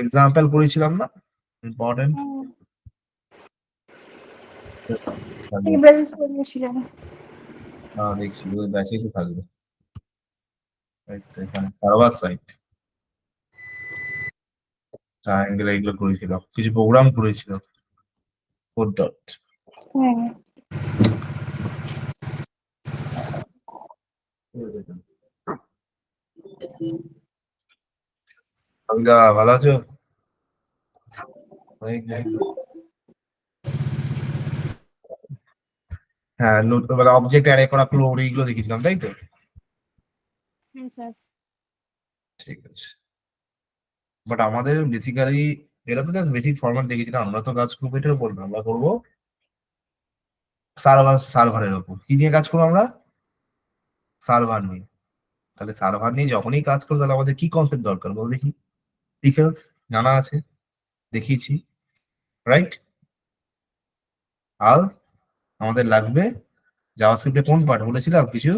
Example করেছিলাম না, important. Tables করেছিলাম। দেখছি ওই ব্যাচেই তো থাকবে। এই তো এখানে সার্ভার সাইড, ট্রায়াঙ্গেল এগুলো করেছিলাম, কিছু প্রোগ্রাম করেছিলাম, কোড ডট। হ্যাঁ, আলগা ভালো আছো? হ্যাঁ, মানে অবজেক্ট অ্যারে করা ক্লোড এইগুলো দেখেছিলাম, তাই তো? হ্যাঁ স্যার। ঠিক আছে। বাট আমাদের বেসিক্যালি এটা তো জাস্ট বেসিক ফরম্যাট দেখেছিলাম, আমরা তো কাজ করবো এটার উপর না, আমরা করবো সার্ভারের উপর। কি নিয়ে কাজ করবো আমরা? সার্ভার নিয়ে। তাহলে সার্ভার নিয়ে যখনই কাজ করবো তাহলে আমাদের কি কনসেপ্ট দরকার বল দেখি? ডিটেলস জানা আছে, দেখিয়েছি, রাইট? আর আমাদের লাগবে জাভাস্ক্রিপ্টে কোন পার্ট বলেছিলাম কিছু?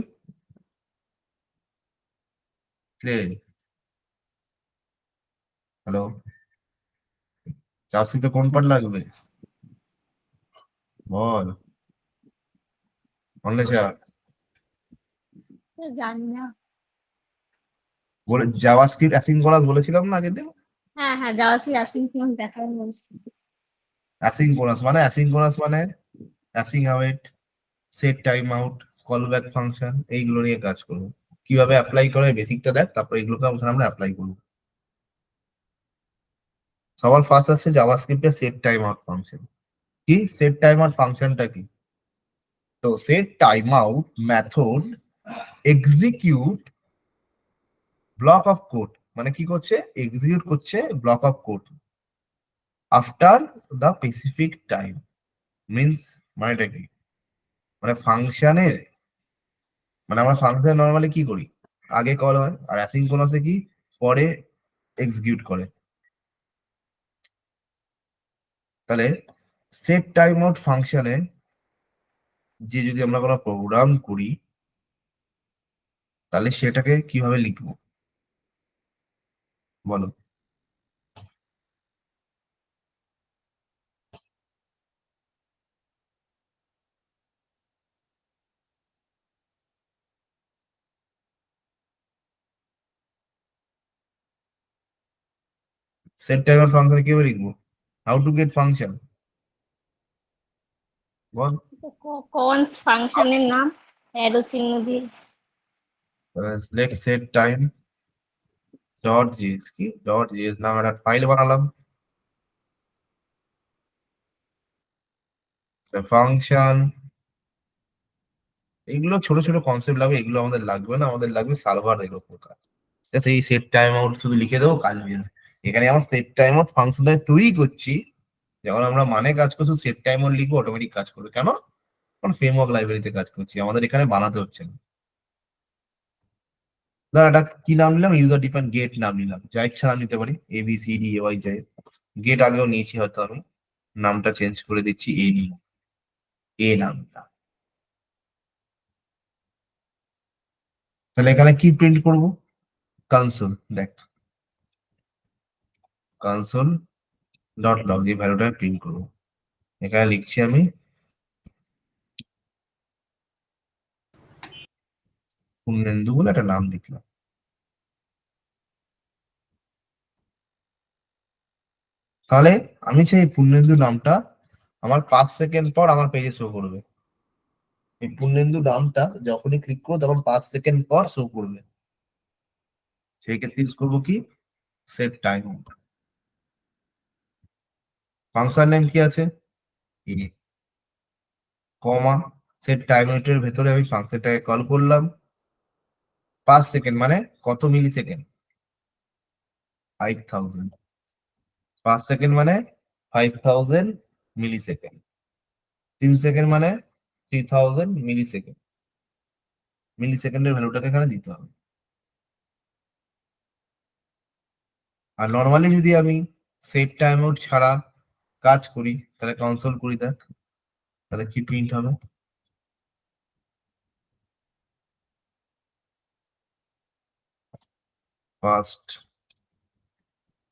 হ্যালো, জাভাস্ক্রিপ্টে কোন পার্ট লাগবে বল? অন্বেষা জানি না। বলে জাভাস্ক্রিপ্ট অ্যাসিনক্রনাস বলেছিলাম না আগের দিন? হ্যাঁ হ্যাঁ, জাভাস্ক্রিপ্ট অ্যাসিনক্রনাস দেখার বলছি। অ্যাসিনক্রনাস মানে async await, set time out, callback function, এইগুলো নিয়ে কাজ করবো। কিভাবে অ্যাপ্লাই করে বেসিকটা দেখ, তারপর এগুলোকে আমরা অ্যাপ্লাই করবো। সবার ফার্স্ট আসছে জাভাস্ক্রিপ্টে সেট টাইম আউট ফাংশন। কি সেট টাইম আউট ফাংশনটা কি? তো set time out method execute block of code, মানে কি করছে? এক্সিকিউট করছে block of code after the specific time. Means মানেটা কি? মানে ফাংশনের, মানে আমরা ফাংশন নর্মালি কি করি, আগে কল হয়, আর অ্যাসিনক্রনাসে কি পরে এক্সিকিউট করে। তাহলে সেট টাইম আউট ফাংশনে যে যদি আমরা কোনো প্রোগ্রাম করি তাহলে সেটাকে কিভাবে লিখবো বলো? সেট টাইম আউট ফাংশনে কিভাবে লিখবো? হাউ টু গেট ফাংশন বল? কোন ফাংশনের নাম অ্যারো চিহ্ন দিয়ে। Let set time dot JS, কি ডট জিএস নাম একটা ফাইল বানালাম, ফাংশন। এগুলো ছোট ছোট কনসেপ্ট লাগবে, এগুলো আমাদের লাগবে না, আমাদের লাগবে সার্ভার এর উপর কাজ। জাস্ট এই সেট টাইম আউট শুধু লিখে দেবো, কাজ হয়ে যাবে। এখানে আমার সেট টাইম আউট ফাংশনটা তৈরি করছি, যখন আমরা মানে কাজ করছি সেট টাইম আউট লিখবো, অটোমেটিক কাজ করবে। কেন? কারণ ফ্রেমওয়ার্ক লাইব্রেরিতে কাজ করছি, আমাদের এখানে বানাতে হচ্ছে না। ধর একটা কি নাম নিলাম, ইউজার ডিফাইন গেট নাম নিলাম, যা ইচ্ছা নাম নিতে পারি, A B C D A Y যাই। গেট আগেও নিয়েছি হয়তো আমি, নামটা চেঞ্জ করে দিচ্ছি, এ নিলাম, এ নামটা। তাহলে এখানে কি প্রিন্ট করব? কনসোল, দেখ কনসোল ডট লগ, এই ভ্যালুটা প্রিন্ট করবো। এখানে লিখছি আমি পূর্ণেন্দু বলে একটা নাম লিখলাম। তাহলে আমি চাই পূর্ণেন্দু নামটা আমার 5 সেকেন্ড পর আমার পেজে শো করবে। এই পূর্ণেন্দু নামটা যখনই ক্লিক করবো তখন 5 সেকেন্ড পর শো করবে। সেই ক্ষেত্রে ইউজ করবো কি, সেট টাইম। ফাংশন নেম কি আছে? এ কমা সেট টাইম ইউনিটের ভেতরে আমি ফাংশনটাকে কল করলাম। 5 সেকেন্ড মানে কত মিলি সেকেন্ড? 5000। 5 সেকেন্ড মানে 5000 মিলি সেকেন্ড। 3 সেকেন্ড মানে 3000 মিলি সেকেন্ড। মিলি সেকেন্ডের ভ্যালুটাকে এখানে দিতে হবে। আর নর্মালি যদি আমি সেট টাইম আউট ছাড়া কাজ করি তাহলে কনসোল করি, দেখ তাহলে কি প্রিন্ট হবে? ফার্স্ট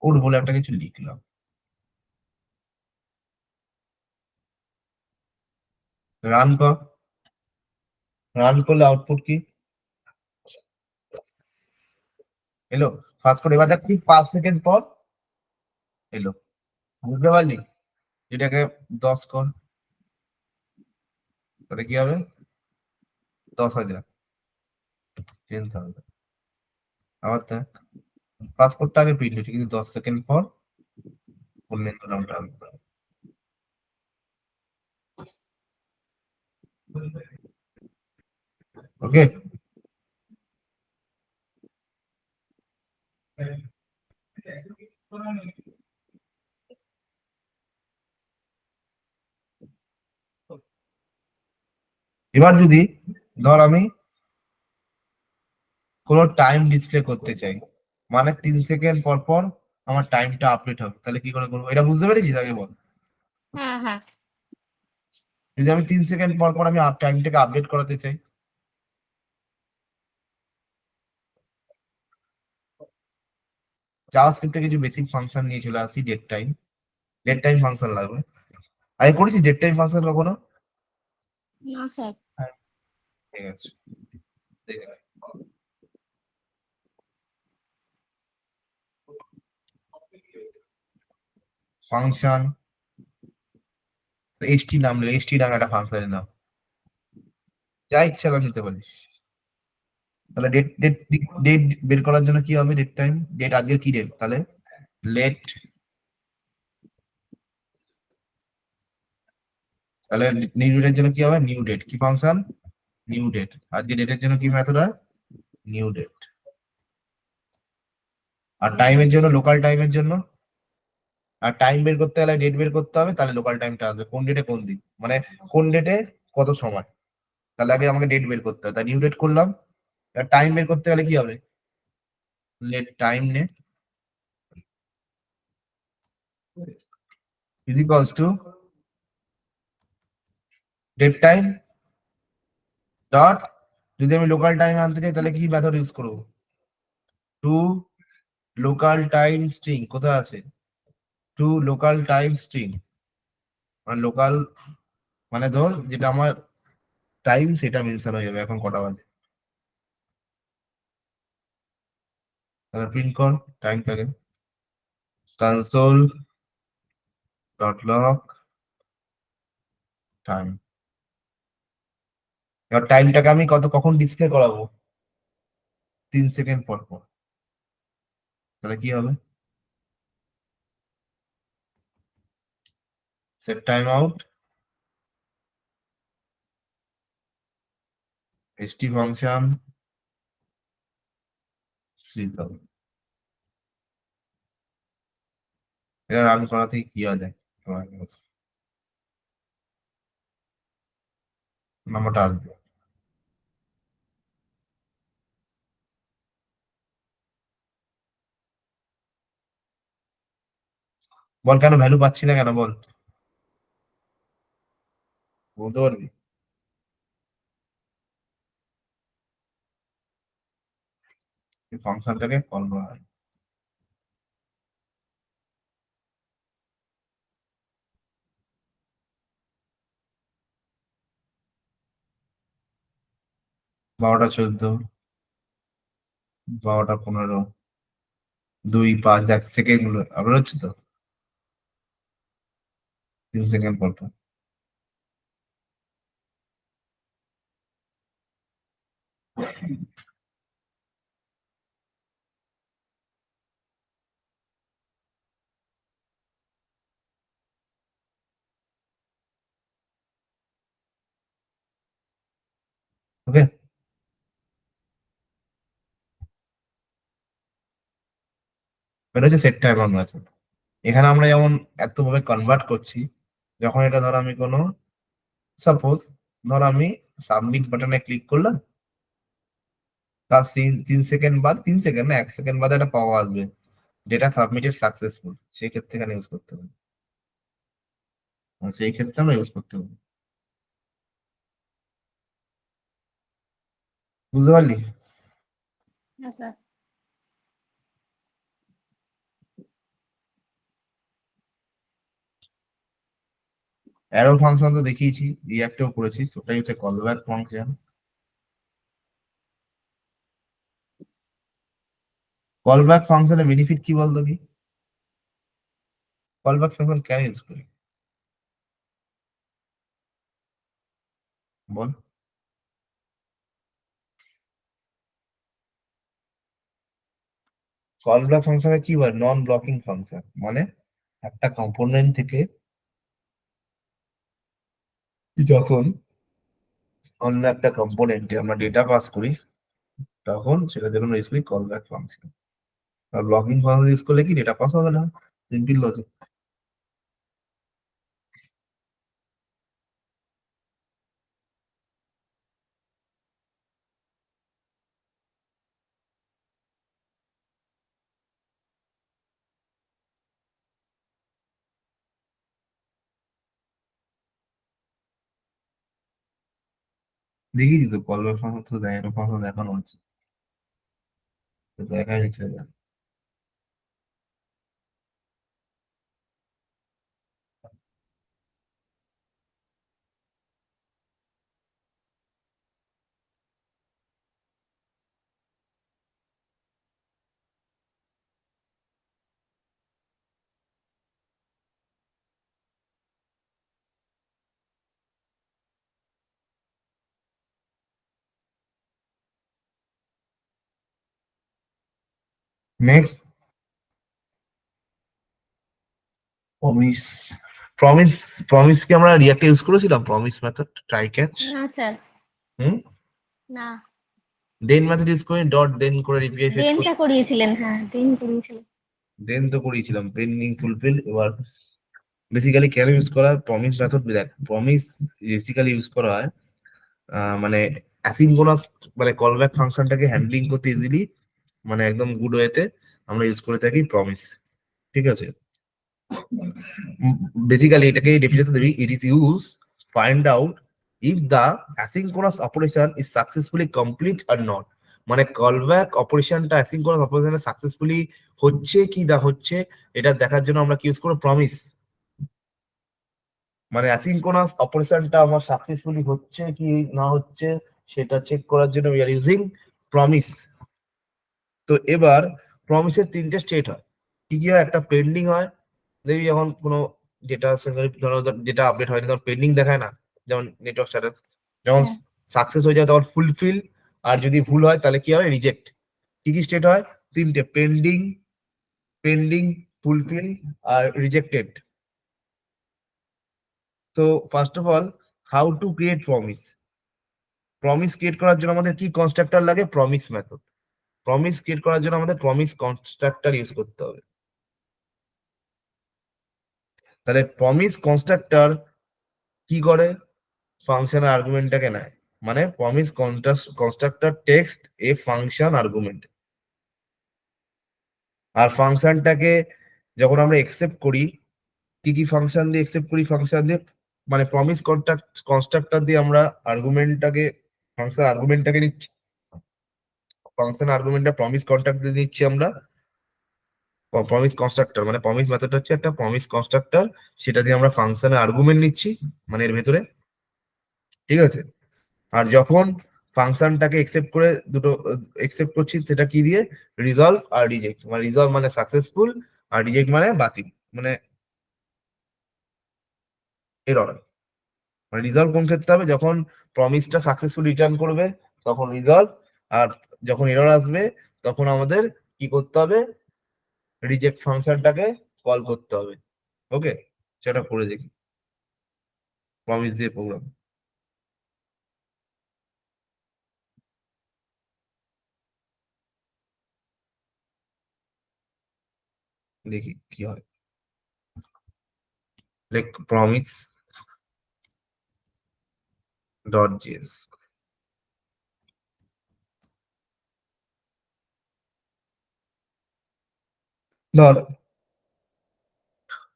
কোড বলে একটা কিছু লিখলাম, রান কর, রান করলে আউটপুট কি এলো? ফার্স্ট করে এবার দেখ ঠিক 5 সেকেন্ড পর এলো, বুঝতে পারলি? এটাকে 10 কর, তাহলে কি হবে? 10,000, 10,000। আবার দেখ পাসপোর্টটা আগে প্রিন্ট হচ্ছে, কিন্তু 10 সেকেন্ড পর পূর্ণেন্দু নামটা আনতে হবে। ওকে, এবার যদি ধর আমি কোনো টাইম ডিসপ্লে করতে চাই, মানে 3 সেকেন্ড পর পর আমার টাইমটা আপডেট হবে, তাহলে কি করে করবো? এটা বুঝতে পেরেছিস? আগে বল। হ্যাঁ হ্যাঁ যদি আমি 3 সেকেন্ড পর পর আমি টাইমটাকে আপডেট করাতে চাই, জাভাস্ক্রিপ্টে কিছু বেসিক ফাংশন নিয়ে চলে আসি। ডেট টাইম ফাংশন লাগবে। আগে করেছি ডেট টাইম ফাংশন কখনো? না স্যার হ্যাঁ, ঠিক আছে, দেখে নে। ফাংশন এসটি নাম, এসটি নাম একটা ফাংশনের নাম, যা ইচ্ছা করে নিতে পারিস। তাহলে ডেট ডেট ডেট বের করার জন্য কি হবে? ডেট টাইম, ডেট আজকে কি ডেট, তাহলে লেট, তাহলে নিউ ডেটের জন্য কি হবে? নিউ ডেট কি ফাংশন? New date. আজকে ডেটের জন্য কি মেথড হয়? New date. আর টাইমের জন্য লোকাল টাইমের জন্য, আর টাইম বের করতে গেলে ডেট বের করতে হবে, তাহলে লোকাল টাইমটা আসবে কোন ডেটে কোন দিন, মানে কোন ডেটে কত সময়, তাহলে আগে আমাকে ডেট বের করতে হবে, তাই নিউ ডেট করলাম। আর টাইম বের করতে গেলে কি হবে? লেট টাইম নে is equals to date time dot, যদি আমি লোকাল টাইম আনতে চাই তাহলে কি মেথড ইউজ করবো? টু লোকাল টাইম স্ট্রিং কোথায় আছে? টু লোকাল টাইম স্ট্রিং, মানে লোকাল, মানে ধর যেটা আমার টাইম সেটা মেনশন হয়ে যাবে এখন কটা বাজে, তাহলে প্রিন্ট কর টাইমটাকে, কনসোল ডট লগ টাইম। এবার টাইমটাকে আমি কখন ডিসপ্লে করাবো? 3 সেকেন্ড পর পর, তাহলে কি হবে? Set time out ST function 3000। এটা রান করাতে কি হয়ে যায়? নাম্বারটা আসবে। বল কেন ভ্যালু পাচ্ছি না, কেন বল, বলতে পারবি? ফাংশনটাকে কল করা হয়। বারোটা 14, 12টা 15, 2 5 1 সেকেন্ড গুলো আবার হচ্ছে তো, 3 সেকেন্ড পর পর। ওকে, এটা হচ্ছে সেট টাইম মেথড। এখানে আমরা যেমন এত ভাবে কনভার্ট করছি, যখন এটা ধর আমি কোনো, সাপোজ ধর আমি সাবমিট বাটনে ক্লিক করলাম, তার 3 সেকেন্ড বাদ, 3 সেকেন্ড না 1 সেকেন্ড বাদে একটা পাওয়া আসবে, ডেটা সাবমিটেড সাকসেসফুল, সেই ক্ষেত্রে এখানে ইউজ করতে হবে, সেই ক্ষেত্রে আমরা ইউজ করতে হবে। বুঝতে পারলি? হ্যাঁ স্যার অ্যারো ফাংশন তো দেখিয়েছি, রিয়াক্টেও করেছিস, ওটাই হচ্ছে কলব্যাক ফাংশন। কলব্যাক ফাংশনের বেনিফিট কি বলতো কি? কলব্যাক ফাংশন কেন ইউজ করি বল? কলব্যাক ফাংশনে কি বলে? নন ব্লকিং ফাংশন, মানে একটা কম্পোনেন্ট থেকে যখন অন্য একটা কম্পোনেন্টে আমরা ডেটা পাস করি, তখন সেটা যখন ইউজ করি কলব্যাক ফাংশন। আর ব্লকিং ফাংশন ইউজ করলে কি ডেটা পাস হবে না, সিম্পল লজিক। দেখিয়েছি তো, কলব্যাক ফাংশন তো দেয়, ফাংশন দেখানো হচ্ছে, তো দেখাই যাচ্ছে। Next, promise. প্রমিস, প্রমিস কি আমরা রিয়াক্টে ইউজ করেছিলাম? Promise method, try catch. না স্যার, হুম। না। দেন মেথড ইউজ করি, ডট দেন করে রিপ্লাই ফেচ করি। দেনটা করিয়েছিলেন, হ্যাঁ দেন করিয়েছিলেন। দেন তো করিয়েছিলাম, পেন্ডিং ফুলফিল। এবার বেসিক্যালি কেন ইউজ করা হয় প্রমিস মেথড? দেখ, প্রমিস বেসিক্যালি ইউজ করা হয় মানে অ্যাসিনক্রোনাস, মানে কলব্যাক ফাংশনটাকে হ্যান্ডলিং করতে ইজিলি, মানে একদম গুড ওয়েতে আমরা ইউজ করে থাকি প্রমিস। ঠিক আছে, বেসিক্যালি এটাকে ডেফিনেশন দেবি, it is use find out if the asynchronous operation is successfully complete or not. মানে কলব্যাক অপারেশনটা অ্যাসিনক্রোনাস অপারেশনে সাকসেসফুলি হচ্ছে কি না হচ্ছে, এটা দেখার জন্য আমরা কি ইউজ করব? প্রমিস। মানে অ্যাসিনক্রোনাস অপারেশনটা আমার সাকসেসফুলি হচ্ছে কি না হচ্ছে সেটা চেক করার জন্য উই আর ইউজিং প্রমিস। তো এবার প্রমিসের তিনটে স্টেট হয়। কি কি হয়? একটা পেন্ডিং হয়, দেখবি যখন কোনো ডেটা যেটা আপডেট হয়নি তখন পেন্ডিং দেখায় না, যেমন নেটওয়ার্ক স্ট্যাটাস। যখন হ্যাঁ। সাকসেস হয়ে যায় তখন ফুলফিল, আর যদি ভুল হয় তাহলে কি হয়? রিজেক্ট। কি কি স্টেট হয়? তিনটে, পেন্ডিং, পেন্ডিং, ফুলফিল আর রিজেক্টেড। তো first of all, how to create promise? Promise create করার জন্য আমাদের কি কনস্ট্রাক্টর লাগে? Promise method. প্রমিস ক্রিয়েট করার জন্য আমাদের প্রমিস কনস্ট্রাক্টর ইউজ করতে হবে। তাহলে প্রমিস কনস্ট্রাক্টর কি করে? ফাংশন আর্গুমেন্টটাকে নেয়, মানে প্রমিস কনস্ট্রাক্টর টেক্সট এ ফাংশন আর্গুমেন্ট, আর ফাংশনটাকে যখন আমরা একসেপ্ট করি, কি কি ফাংশন দিয়ে একসেপ্ট করি? ফাংশন দিয়ে, মানে প্রমিস কনস্ট্রাক্টর দিয়ে আমরা আর্গুমেন্টটাকে, ফাংশন আর্গুমেন্টটাকে নিচ্ছি, ফাংশন আর্গুমেন্টটা প্রমিস কন্ট্রাক্ট দিয়ে নিচ্ছি আমরা। প্রমিস কনস্ট্রাক্টর মানে প্রমিস মেথড হচ্ছে একটা প্রমিস কনস্ট্রাক্টর, সেটা দিয়ে আমরা ফাংশনে আর্গুমেন্ট নিচ্ছি, মানে এর ভেতরে। ঠিক আছে, আর যখন ফাংশনটাকে একসেপ্ট করে দুটো একসেপ্ট করছি, সেটা কি দিয়ে? রিজলভ আর রিজেক্ট। মানে রিজলভ মানে সাকসেসফুল, আর রিজেক্ট মানে বাতিল, মানে এরর। মানে রিজলভ কোন ক্ষেত্রে হবে? যখন প্রমিসটা সাকসেসফুল রিটার্ন করবে তখন রিজলভ, আর যখন এরর আসবে তখন আমাদের কি করতে হবে? রিজেক্ট ফাংশনটাকে কল করতে হবে। ওকে, সেটা করে দেখি প্রমিস দিয়ে প্রোগ্রাম, দেখি কি হয়। Like promise dot GS. ধর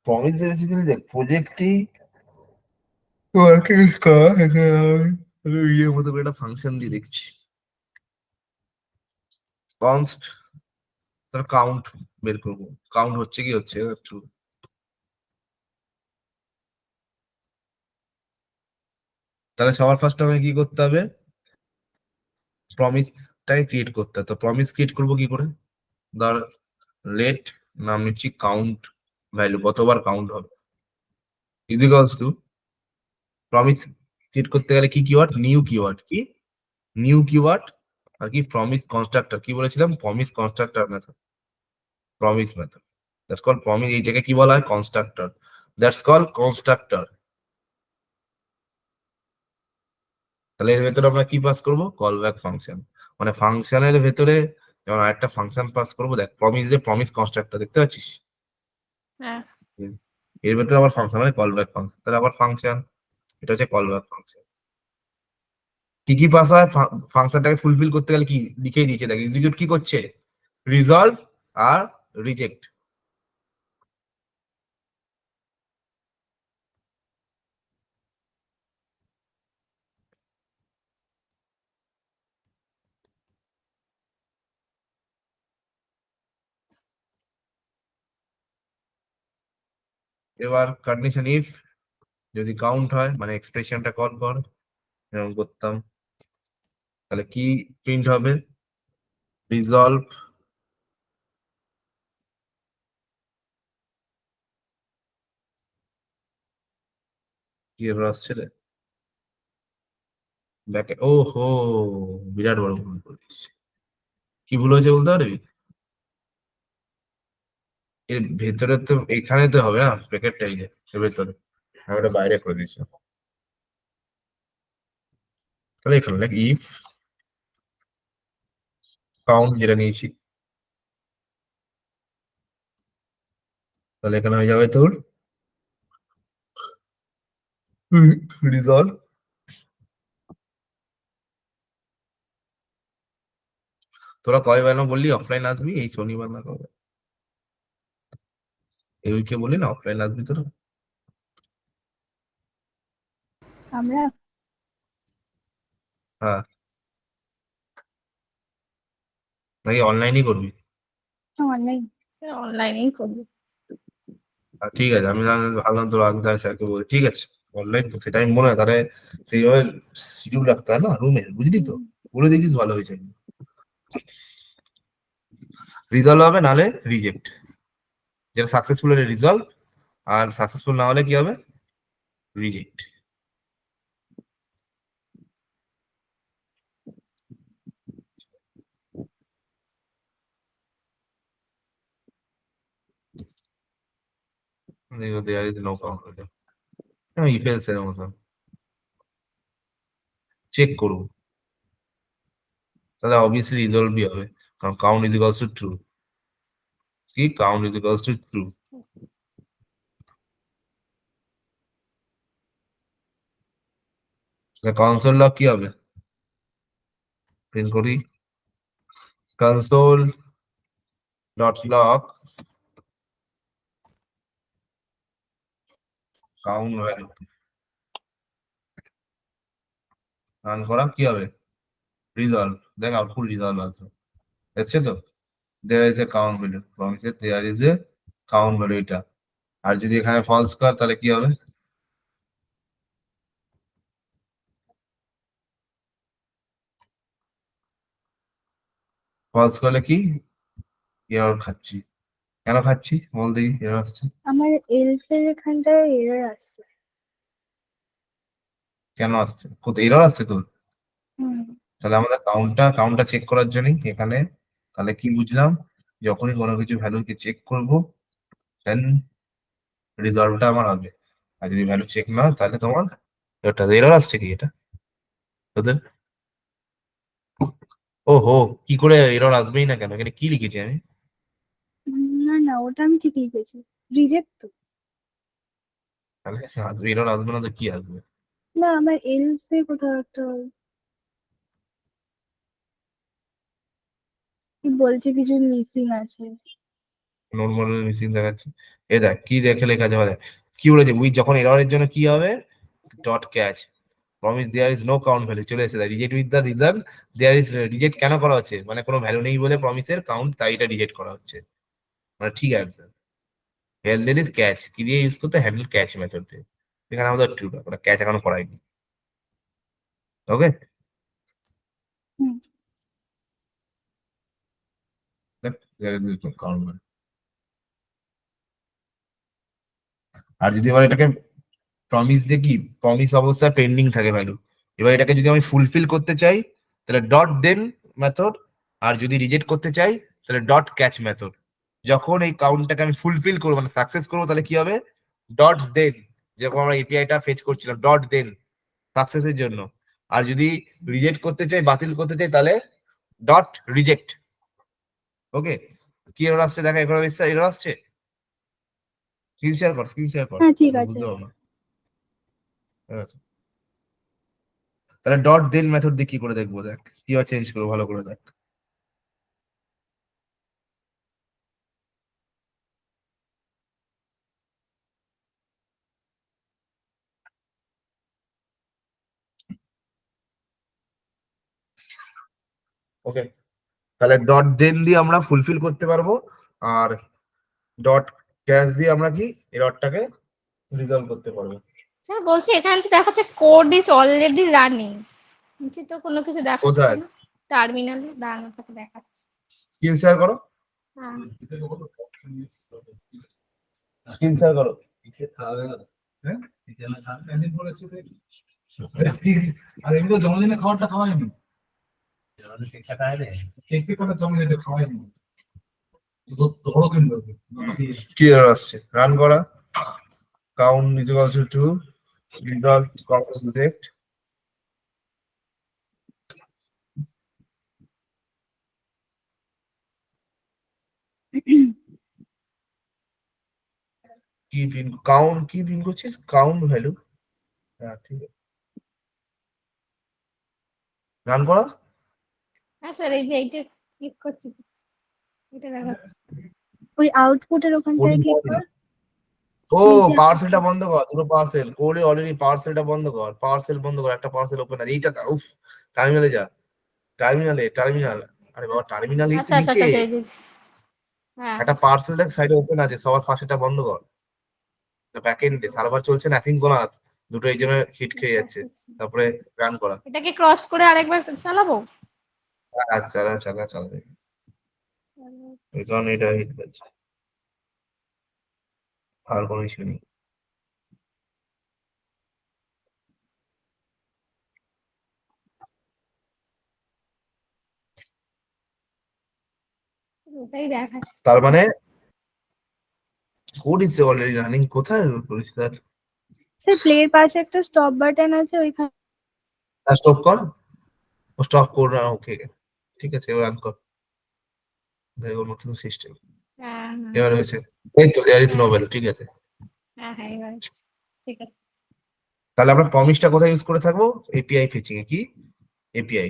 প্রমিস বেসিক্যালি দেখ প্রজেক্টই ওয়ার্কিং করা, এখানে আমি ইয়ের মতো করে একটা ফাংশন দিয়ে দেখছি, কনস্ট, তার কাউন্ট বের করবো, কাউন্ট হচ্ছে কি হচ্ছে একটু। তাহলে সবার ফার্স্ট আমাকে কি করতে হবে, প্রমিসটাই ক্রিয়েট করতে হবে। তো প্রমিস ক্রিয়েট করবো কি করে, ধর লেট নাম নিচ্ছি কাউন্ট ভ্যালু, কতবার কাউন্ট হবে, ইজিক্যালস টু প্রমিস ক্রিয়েট করতে গেলে কি কিওয়ার্ড, নিউ কিওয়ার্ড, কি নিউ কিওয়ার্ড, আর কি প্রমিস কনস্ট্রাক্টর, কি বলেছিলাম promise constructor method, promise method, that's call promise, এইটাকে কি বলা হয় কনস্ট্রাক্টর, দ্যাটস কল কনস্ট্রাক্টর। তাহলে এর ভেতরে আমরা কি পাস করবো, কল ব্যাক ফাংশন, মানে ফাংশনের ভেতরে যেমন আরেকটা ফাংশন পাস করবো, দেখ প্রমিস যে প্রমিস কনস্ট্রাক্টর দেখতে পাচ্ছিস, হ্যাঁ। এর ভেতরে আবার ফাংশন মানে কল ব্যাক ফাংশন, তাহলে আবার ফাংশন, এটা হচ্ছে কল ব্যাক ফাংশন। কি কি পাস হয়, ফাংশনটাকে ফুলফিল করতে গেলে কি লিখেই দিয়েছে, দেখ এক্সিকিউট কি করছে, রিজলভ আর রিজেক্ট। এবার কন্ডিশন ইফ যদি কাউন্ট হয় মানে এক্সপ্রেশনটা কল কর, এরকম করতাম, তাহলে কি প্রিন্ট হবে, রিজলভ, কি এরর আসছে রে ব্যাকে, ও হো বিরাট বড় ভুল করেছি, কি ভুল হয়েছে বলতে পারবি, এর ভেতরে তো এখানে তো হবে না প্যাকেটটা, এই যে এর ভেতরে আমি ওটা বাইরে করে দিচ্ছি, তাহলে এখানে দেখ ইফ কাউন্ট যেটা নিয়েছি, তাহলে এখানে হয়ে যাবে তোর রিজলভ, তোরা কবে বেলা বললি অফলাইন আসবি, এই শনিবার না কবে, এই উইকে বললি না অফলাইন আসবি তোরা, আমরা হ্যাঁ নাকি অনলাইনই করবি, অনলাইন, অনলাইনেই করবো। ঠিক আছে আমি ভাবলাম তোর আগে স্যারকে বলি, ঠিক আছে অনলাইন তো সেটা আমি মনে হয়, তাহলে সেইভাবে শিডিউল রাখতে হয় না রুমের, বুঝলি তো, বলে দিয়েছিস ভালো হয়েছে, রিজলভ হবে নাহলে রিজেক্ট, যেটা সাকসেসফুল হলে রিজলভ, আর সাকসেসফুল না হলে কি হবে, reject. There is no count, if else এর মতো চেক করবো, তাহলে অবভিয়াসলি রিজলভই হবে, কারণ count is equals to true, কি count is equals to true, console log কি হবে, প্রিন্ট করি console dot log count value, run করা কি হবে, রিজলভ, দেখ আউটপুট রিজলভ আসবে, দেখছে তো, there is a count value, প্রমিসে there is a count value এটা, আর যদি এখানে ফলস কর তাহলে কি হবে, ফলস করলে কি এরর খাচ্ছি, কেন খাচ্ছি বল দেখি এরর আসছে, আমার এলস এর এখানটায় এরর আসছে। কেন আসছে, কোথায় এরর আসছে তোর, হুম। তাহলে আমাদের কাউন্টটা চেক করার জন্য এখানে, তাহলে কি বুঝলাম, যখনই কোনো কিছু ভ্যালুকে চেক করব দেন রিজলভটা আমার হবে, আর যদি ভ্যালু চেক না হয় তাহলে তোমার এটা এরর আসছে, কি এটা তোদের, ও হো, কি করে এরর আসবেই না কেন, এখানে কি লিখেছি আমি, না না, ওটা আমি ঠিক লিখেছি, রিজেক্ট তো। তাহলে আসবে, এরর আসবে না তো কি আসবে, না, আমার এলস এ কোথাও একটা কি বলছে, কিছু মিসিং আছে। নর্মাল মিসিং দেখাচ্ছে, এ দেখ কি দেখে লেখা আছে, দেখ কি বলেছে, উই যখন এররের জন্য কি হবে, dot catch promise there is no count value, চলে এসেছে reject with the result, there is, reject কেন করা হচ্ছে, মানে কোনো ভ্যালু নেই বলে প্রমিসের কাউন্ট, তাই এটা রিজেক্ট করা হচ্ছে, মানে ঠিক আছে, হ্যান্ডেল ইজ ক্যাচ কি দিয়ে ইউজ করতে, হ্যান্ডেল ক্যাচ মেথড দিয়ে, এখানে আমাদের ট্রু, ওটা ক্যাচ এখনো করাইনি, ওকে, হুম। আর যদি এবার এটাকে প্রমিস দিয়ে কি, প্রমিস অবস্থায় পেন্ডিং থাকে ভ্যালু, এবার এটাকে যদি আমি ফুলফিল করতে চাই তাহলে ডট দেন মেথড, আর যদি রিজেক্ট করতে চাই তাহলে ডট ক্যাচ মেথড। যখন এই কাউন্টটাকে আমি ফুলফিল করবো মানে সাকসেস করবো তাহলে কি হবে, ডট দেন, যেরকম আমরা এপিআইটা ফেচ করছিলাম ডট দেন সাকসেসের জন্য। আর যদি রিজেক্ট করতে চাই, বাতিল করতে চাই, তাহলে ডট রিজেক্ট। ওকে, কি এরর আসছে দেখা, এরর আসছে, স্ক্রিন শেয়ার কর, স্ক্রিন শেয়ার কর, হ্যাঁ ঠিক আছে। বুঝতে পারবো না। আচ্ছা, তাহলে ডট দেন মেথড দিয়ে কি করে দেখবো, দেখ কিভাবে চেঞ্জ করবো, ভালো করে দেখ। ওকে, তাহলে ডট দেন দিয়ে আমরা ফুলফিল করতে পারবো, আর ডট ক্যাশ দিয়ে আমরা কি এররটাকে রিজলভ করতে পারবো। স্যার বলছি এখানে তো দেখাচ্ছে কোড ইজ অলরেডি রানিং, নিচে তো কোনো কিছু দেখাচ্ছে কোথায়? না, টার্মিনালে দাঁড়ানো থাকে দেখাচ্ছে। স্ক্রিন শেয়ার করো, হ্যাঁ স্ক্রিন শেয়ার করো। আর এমনি তো জন্মদিনে খাবারটা খাওয়াইনি, খাওয়াইনি ধরো কিন্তু কি এরর আসছে, রান করা, count is equal to resolve compass reject. কি প্রিন্ট, কাউন্ট কি প্রিন্ট করছিস, কাউন্ট ভ্যালু, হ্যাঁ ঠিক আছে, রান করা। হ্যাঁ স্যার, এই যে এইটা ক্লিক করছি, এটা দেখাচ্ছে। ওই আউটপুটের ওখানটায় ক্লিক কর। ও নিচে পার্সেলটা access। বন্ধ কর, দুটো পার্সেল কোডে অলরেডি, পার্সেলটা বন্ধ কর, পার্সেল বন্ধ কর, একটা পার্সেল ওপেন আছে এইটা, উফ, টার্মিনালে যা, টার্মিনাল, আরে বাবা টার্মিনাল এই তো আচ্ছা আচ্ছা নিচে আচ্ছা, এই যে, হ্যাঁ একটা পার্সেল দেখ সাইডে ওপেন আছে, সবার ফার্স্টটা বন্ধ কর, ব্যাক এন্ডে সার্ভার চলছে না, অ্যাসিঙ্ক্রোনাস, দুটো এই জন্য হিট খেয়ে আচ্ছা যাচ্ছে, আচ্ছা আচ্ছা। তারপরে রান করা। এটাকে ক্রস করে আরেকবার চালাবো? আচ্ছা চালা চালা, এই কারণে এটা হিট করছে, আর কোনো ইস্যু নেই। ওটাই দেখাচ্ছে। তার মানে কোড ইজ অলরেডি রানিং, কোথায় করিস স্যার, স্যার প্লের পাশে একটা স্টপ বাটন আছে, ওইখানে স্টপ কর, স্টপ কর না, ওকে ঠিক আছে, এবার রান কর, দেখো নতুন সিস্টেম হ্যাঁ হ্যাঁ এবার আচ্ছা, হয়েছে, আচ্ছা। এই তো দেয়ার ইজ নো হ্যাঁ ভ্যালু, ঠিক আছে। হ্যাঁ হ্যাঁ, এবার হচ্ছে। ঠিক আছে। তাহলে আমরা প্রমিসটা কোথায় ইউজ করে থাকবো, এপিআই ফেচিং এ, কি এপিআই,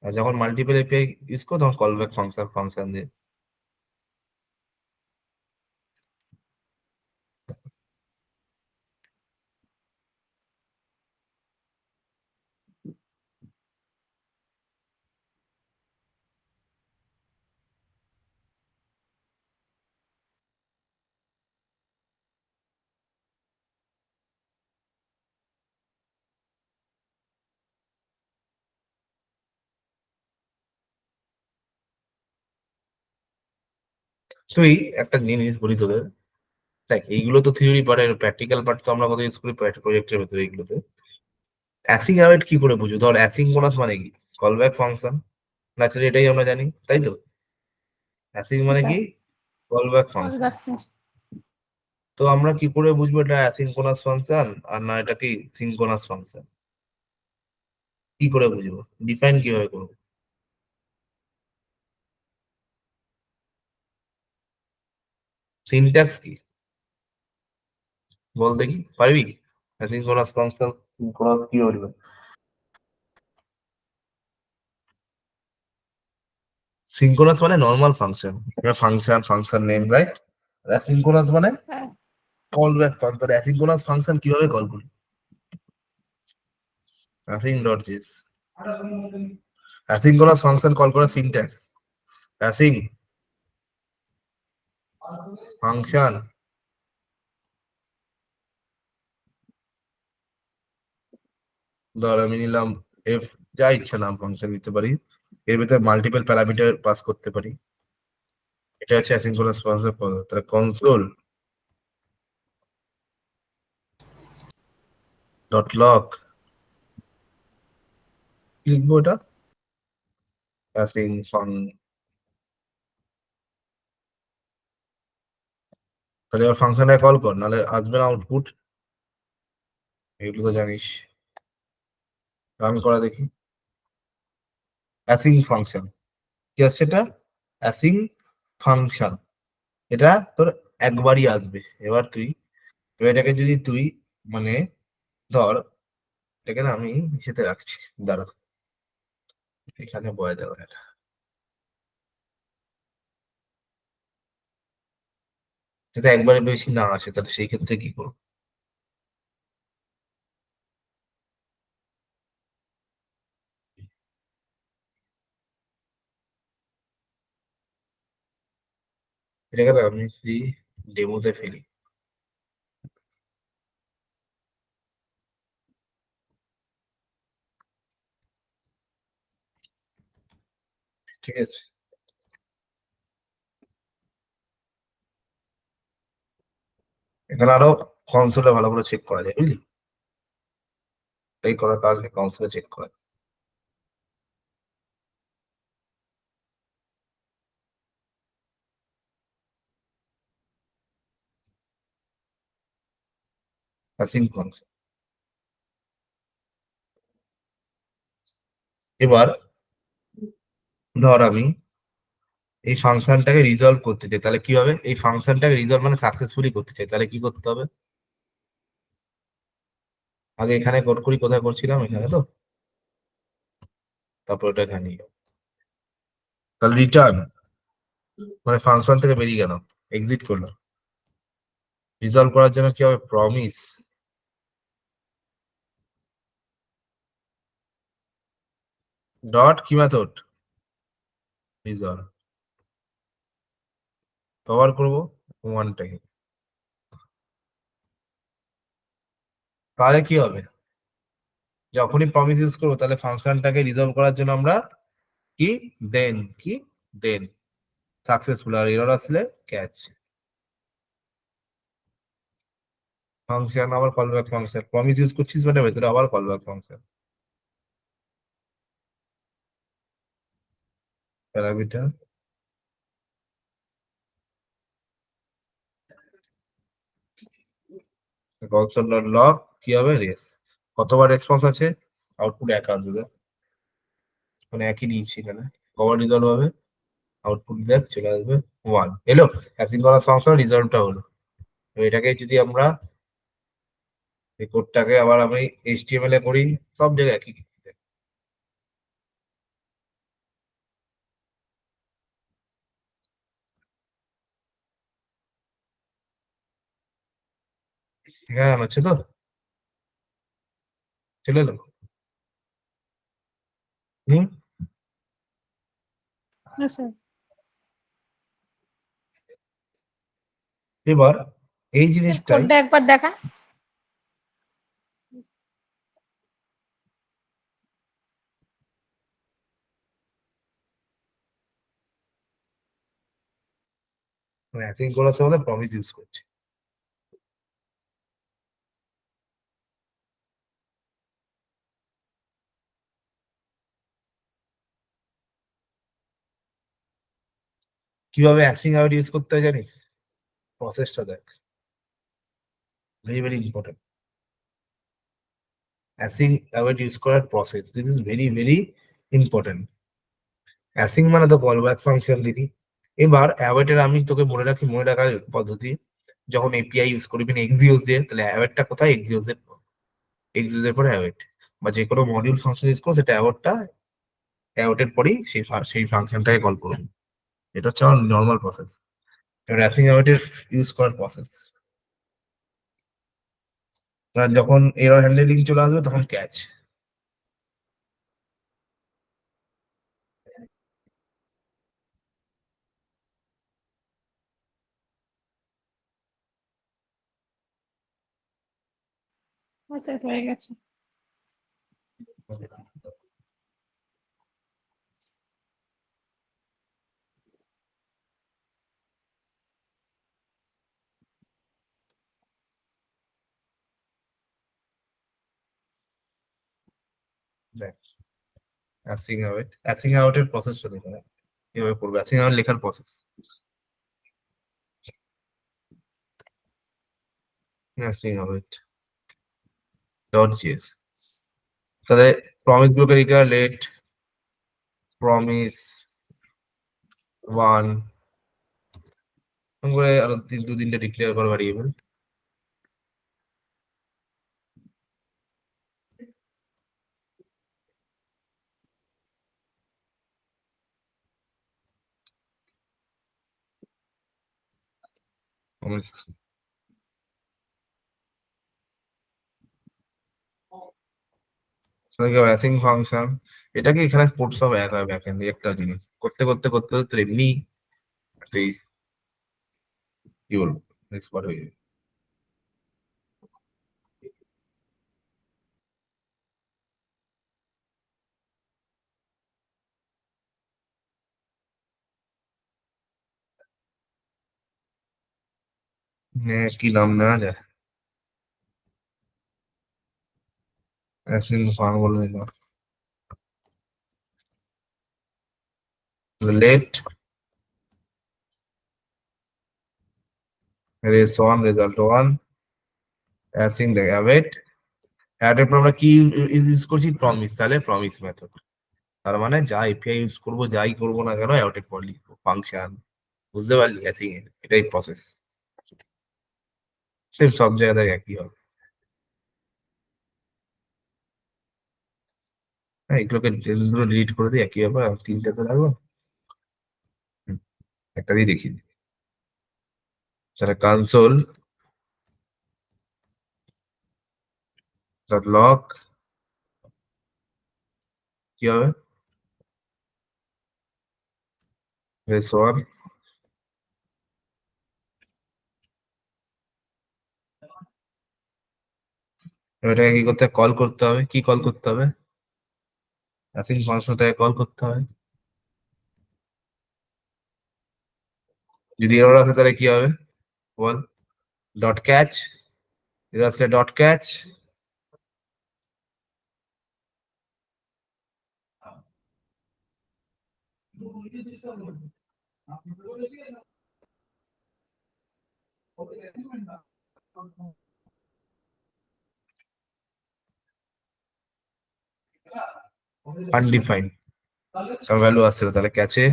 আর যখন মাল্টিপল এপিআই ইউজ করো তখন কল ব্যাক ফাংশন দিয়ে। তুই একটা জিনিস বলি তোদের, দেখ এইগুলো তো থিওরি পার্ট, আর প্র্যাকটিক্যাল পার্ট তো আমরা কোথায় ইউজ করি, প্রজেক্টের ভেতরে এইগুলোতে। অ্যাসিং অ্যাওয়েট কি করে বুঝবো, ধর অ্যাসিঙ্ক্রোনাস মানে কি, কল ব্যাক ফাংশন, ন্যাচারালি এটাই আমরা জানি, তাই তো। অ্যাসিং মানে কি, call back call function. Back. তো আমরা কি করে বুঝবো এটা অ্যাসিঙ্ক্রোনাস ফাংশন আর না এটা কি সিঙ্ক্রোনাস ফাংশন, কি করে বুঝবো, ডিফাইন কিভাবে করবো, সিনট্যাক্স কি বল দেখি, পারবি, অ্যাসিঙ্ক্রোনাস ফাংশন সিঙ্ক্রোনাস কি বলবে, সিঙ্ক্রোনাস মানে normal function, function name right, asynchronous মানে হ্যাঁ call back function, asynchronous function কিভাবে কল করি, async dot GS, asynchronous function call করা সিনট্যাক্স, অ্যাসিং ফাংশন ধর আমি নিলাম এফ, যা ইচ্ছা নাম ফাংশন দিতে পারি, এর ভিতরে মাল্টিপল প্যারামিটার পাস করতে পারি। এটা হচ্ছে অ্যাসিঙ্ক্রোনাস ফাংশন। তাহলে কনসোল ডট লগ লিখবো এটা অ্যাসিং ফাং, তাহলে এবার ফাংশনে কল কর, নাহলে আসবে না আউটপুট, এগুলো তো জানিস। রান করা দেখি। অ্যাসিং ফাংশন কি আসছে, এটা অ্যাসিং ফাংশন, এটা তোর একবারই আসবে। এবার এটাকে যদি তুই মানে ধর, এটাকে না আমি নিচেতে রাখছি, দাঁড়া এখানে বয়ে দেবো এটা, যাতে একবারে বেশি না আসে, তাহলে সেই ক্ষেত্রে কি করবো? এটাকে না আমি যদি ডেমোতে ফেলি, ঠিক আছে, এখানে আরো কনসোলে ভালো করে চেক করা যায়, বুঝলি? এই করার কারণে কনসোলে চেক করা যায়। অ্যাসিং ফাংশন, এবার ধর আমি এই ফাংশনটাকে রিজলভ করতে চাই, তাহলে কি হবে? এই ফাংশনটাকে রিজলভ মানে সাকসেসফুলি করতে চাই, তাহলে কি করতে হবে? আগে এখানে কোড করি, কোথায় করছিলাম, এখানে তো, তারপর এটা এখানে নিয়ে যাবো। তাহলে রিটার্ন মানে ফাংশন থেকে বেরিয়ে গেল, এক্সিট করলো। রিজলভ করার জন্য কি হবে? প্রমিস ডট কি মেথড, রিজলভ, কভার করবো ওয়ান টাইম। তাহলে কি হবে? যখনই প্রমিস ইউজ করবো, তাহলে ফাংশনটাকে রিজলভ করার জন্য আমরা কি দেন সাকসেসফুল, আর এরর আসলে ক্যাচ। ফাংশন আবার call back function, promise use করছিস মানে ভেতরে আবার call back function, parameter console dot log কি হবে? রেস। কতবার রেসপন্স আছে? আউটপুট এক আসবে, মানে একই নিয়েছি এখানে। কভার রিজলভ হবে, আউটপুট দেখ চলে আসবে ওয়ান, এলো। অ্যাসিঙ্ক্রোনাস ফাংশন রিজলভটা হলো। তো এটাকে যদি আমরা এই কোডটাকে আবার আমি এইচটিএমএল এ করি, সব জায়গায় একই। হ্যাঁ হচ্ছে তো, চলে এলো। হুম, আচ্ছা, এবার এই স্যার জিনিসটাই কোডটা একবার দেখান। মানে অ্যাসিঙ্ক্রোনাস এর মধ্যে প্রমিস ইউজ করছে। কিভাবে অ্যাসিং আউট ইউজ করতে হয় জানিস? প্রসেসটা দেখ, very very important. Async await use করার process, this is very very important. Async মানে তো কল ব্যাক ফাংশন দিদি। এবার অ্যাওয়েটের আমি তোকে মনে রাখার পদ্ধতি, যখন এপিআই ইউজ করবি না এক্সিওস দিয়ে, তাহলে অ্যাওয়েটটা কোথায়? এক্সিওস এর পরে অ্যাওয়েট, বা যে কোনো মডিউল ফাংশন ইউজ করো, সেটা অ্যাওয়েটের পরেই সেই ফাংশনটাকে কল করবো। এটা হচ্ছে আমার নর্মাল প্রসেস। এবার অ্যাসিং অ্যাওয়েটের ইউজ করার প্রসেস, যখন এরর হ্যান্ডলিং চলে আসবে তখন ক্যাচ। আচ্ছা, হয়ে গেছে। দেখ অ্যাসিং আউট, অ্যাসিং আউটের প্রসেসটা দেখো কিভাবে করবে। অ্যাসিং আউট লেখার process, async out dot GS. তাহলে প্রমিস গুলোকে লিখা লেট প্রমিস 1 করে আরো 2-3টে ডিক্লেয়ার করা ভ্যারিয়েবল। প্রমিস অ্যাসিং ফাংশন, এটাকে এখানে কোড সব এক হয় ব্যাকএন্ড একটা জিনিস করতে করতে করতে করতে এমনি তুই কি বলবো এক্সপার্ট হয়ে যাবে। কি নাম নেওয়া যায়, অ্যাসিং ফাং বলে দিলাম লেট রেস 1 রেজাল্ট 1 অ্যাসিং দেখ অ্যাওয়েট। অ্যাডের পর আমরা কি ইউজ করছি, প্রমিস, তাহলে প্রমিস মেথড। তার মানে যা এপিআই ইউজ করবো যাই করবো না কেন অ্যাওটের পর লিখবো ফাংশন, বুঝতে পারলি? অ্যাসিং এর এটাই প্রসেস, সেম সব জায়গায় একই হবে। হ্যাঁ এগুলোকে ডিলিট করে দিই, একই ব্যাপার, 3টেতে লাগবে। একটা দিয়ে দেখিয়ে দিই, সেটা কনসোল ডট লগ কি হবে রেস 1 এটাকে কি করতে হবে, কল করতে হবে। কি কল করতে হবে, অ্যাসিং ফাংশনটাকে কল করতে হবে। যদি এরর আসে তাহলে কি হবে বল, ডট ক্যাচ, এরর আসলে ডট ক্যাচ। আনডিফাইন্ড কারণ ভ্যালু আসছে না, তাহলে ক্যাচে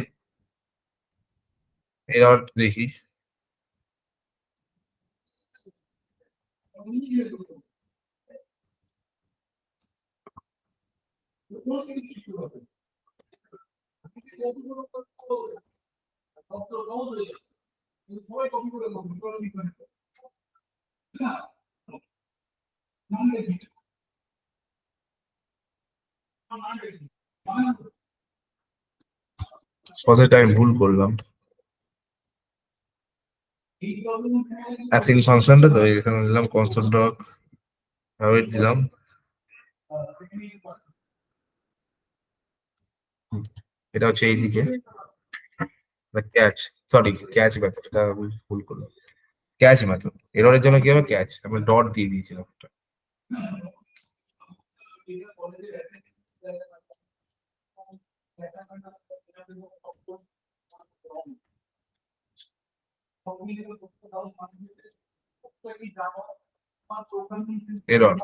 এরর দেখি। কোথায় আমি ভুল করলাম, অ্যাসিং ফাংশনটা তো এখানে দিলাম কনসোল ডট অ্যাওয়েট দিলাম। এটা হচ্ছে এইদিকে ক্যাচ, সরি ক্যাচ মেথড, এটা আমি ভুল করলাম। ক্যাচ মেথড এররের জন্য কি হবে, ক্যাচ আমি ডট দিয়ে দিয়েছিলাম একটা। এরর,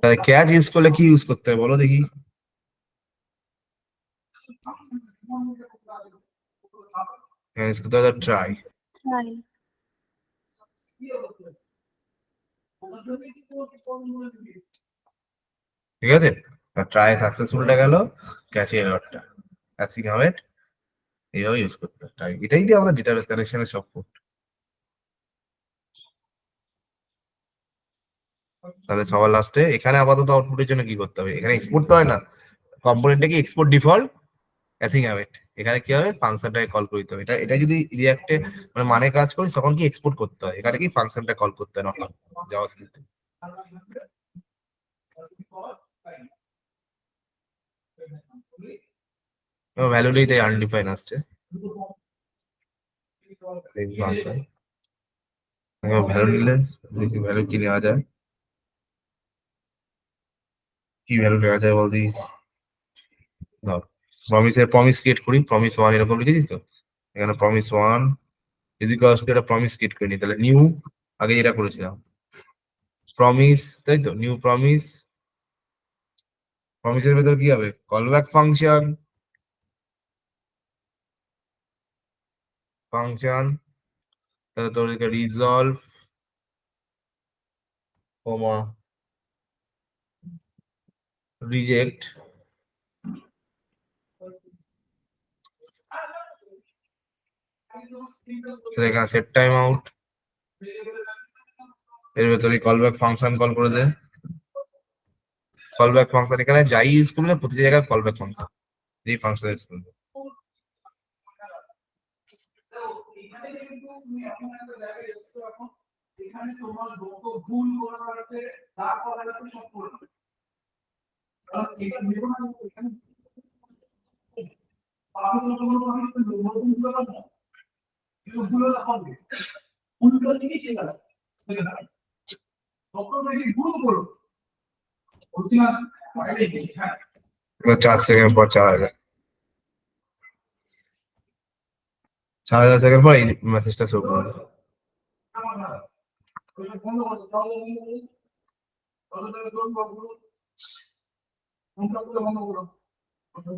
তাহলে ক্যাচ ইউজ করলে কি ইউজ করতে হবে বলো দেখি। ইউজ করতে হবে ট্রাই, Try. ঠিক আছে। ট্রাই সাকসেসফুলটা গেল, ক্যাচে এররটা, অ্যাসিং আউট এইভাবে ইউজ করতে হবে। try, এটাই দিয়ে আমাদের ডেটাবেস কানেকশনের সব কোড। তাহলে সবার লাস্টে এখানে আপাতত আউটপুটের জন্য কি করতে হবে, এখানে এক্সপোর্ট তো হয় না, কম্পোনেন্টটাকে এক্সপোর্ট ডিফল্ট অ্যাসিং অ্যাওয়েট। এখানে কি হবে, ফাংশনটাকে কল করতে হবে। এটা যদি রিঅ্যাক্টে মানে কাজ করি তখন কি এক্সপোর্ট করতে হয়, এখানে কি ফাংশনটা কল করতে হয় না জাভাস্ক্রিপ্টে। ভ্যালু নেই তাই আনডিফাইন আসছে ফাংশন ভ্যালু নিলে দেখি ভ্যালু কি নেওয়া যায় কি ভ্যালু নেওয়া যায় বলদি ধর প্রমিস ক্রিয়েট করি প্রমিস 1 এরকম লিখেছিস তো এখানে প্রমিস 1 ইজ ইকুয়ালস টু একটা প্রমিস ক্রিয়েট করে নি তাহলে নিউ আগে এটা করেছিলাম প্রমিস তাই তো নিউ প্রমিস প্রমিসের ভেতর কি হবে কলব্যাক ফাংশন তাহলে তোর এদিকে রিজলভ কমা রিজেক্ট এখানে সেট টাইম আউট এর ভেতরে কলব্যাক ফাংশন কল করে দে কলব্যাক ফাংশন এখানে যাই ইউজ করলে প্রতি জায়গায় কলব্যাক ফাংশন যেই ফাংশন ইউজ করবে এবার 4 সেকেন্ড পর 4000 সেকেন্ড পর এই মেসেজটা শো করবে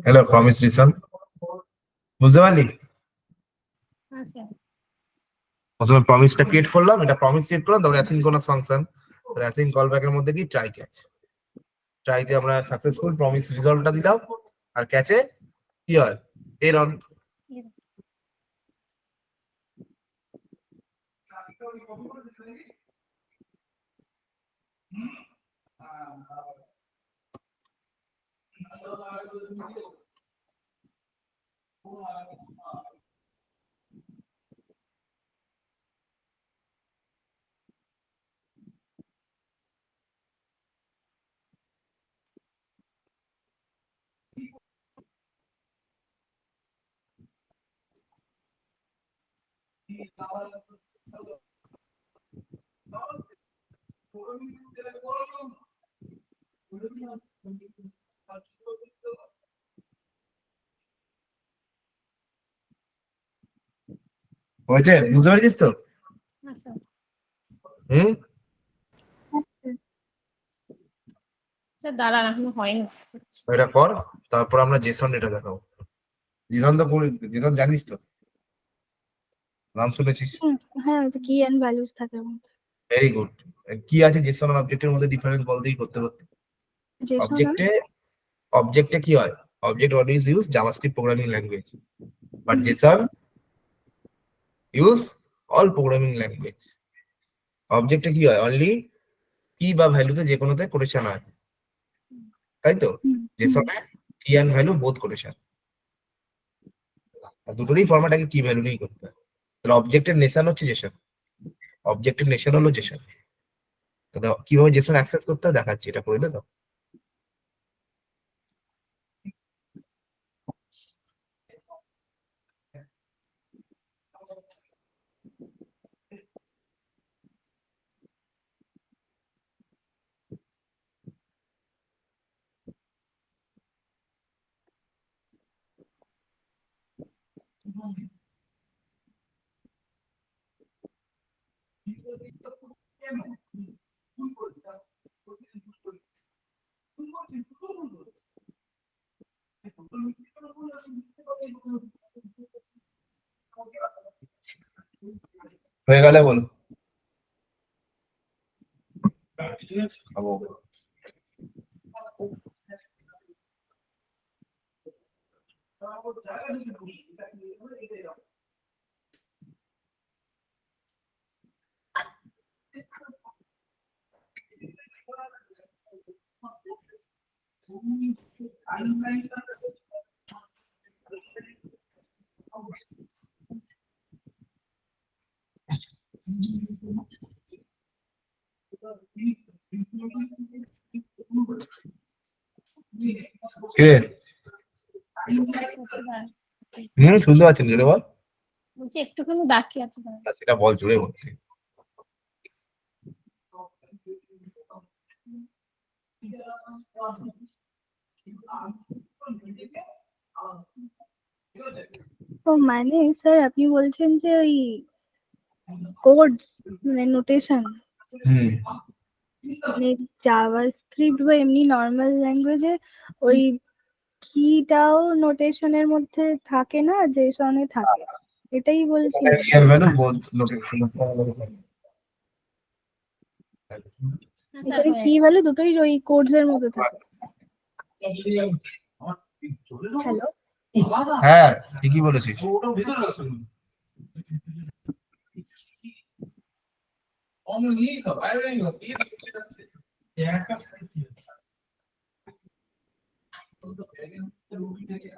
হ্যালো প্রমিস রিসন বুঝতে পারলি আচ্ছা প্রথমে প্রমিসটা ক্রিয়েট করলাম এটা প্রমিস ক্রিয়েট করলাম তারপরে অ্যাসিনক্রোনাস ফাংশন অ্যাসিন কলব্যাকের মধ্যে কি ট্রাই ক্যাচ ট্রাইতে আমরা সাকসেসফুল প্রমিস রিজল্টটা দিলাম আর ক্যাচে কি হয় এরর হয়েছে বুঝতে পেরেছিস তো আচ্ছা হুম স্যার দাঁড়ান এখনো হয়নি হচ্ছে। এটা কর তারপর আমরা জেসন এটা দেখাবো জেসন তো জেসন জানিস তো নাম শুনেছিস হ্যাঁ ওটা কি এন্ড ভ্যালুস থাকে ভেরি গুড কি আছে জেসন আর অবজেক্টের মধ্যে ডিফারেন্স বলতেই করতে করতে জেসন অবজেক্টে কি হয় object always use JavaScript programming language but JSON use all programming language অবজেক্টে কি হয় অনলি কি বা ভ্যালুতে যে কোনোতে কোটেশন হয় তাই তো জেসনে কি এন্ড ভ্যালু বোথ কোটেশন আর দুটোরই ফরম্যাট আগে কি ভ্যালু নিয়েই করতে হয় তাহলে অবজেক্টের নেশন হচ্ছে জেসন অবজেক্টের নেশন হলো জেসন তাহলে কিভাবে জেসন অ্যাক্সেস করতে হয় দেখাচ্ছি এটা করলে তো হয়ে গেলে বলো খাবো কে হচ্ছে দাঁড়ান। শুনতে পাচ্ছেন জোরে বল। বলছি একটুখানি বাকি আছে দাঁড়ান। না, সেটা বল, জোরে বলছি। ও মানে স্যার আপনি বলছেন যে ওই কোডস মানে নোটেশন হুম মানে জাভাস্ক্রিপ্ট বা এমনি নর্মাল ল্যাঙ্গুয়েজে ওই কিটাও নোটেশনের মধ্যে থাকে না, জেসনে থাকে, এটাই বলছেন? Real value both location. হ্যাঁ স্যার এখানে হয়ে কি গেছে। ভ্যালু দুটোই ওই কোডস এর মধ্যে থাকে। হ্যালো, হ্যাঁ ঠিকই বলেছিস। ওটা ভিতরে আছে অন্য নিয়ে তো বাইরে নিয়ে গেল একা সাইড কি আছে তো ব্যাগে রুটি থেকে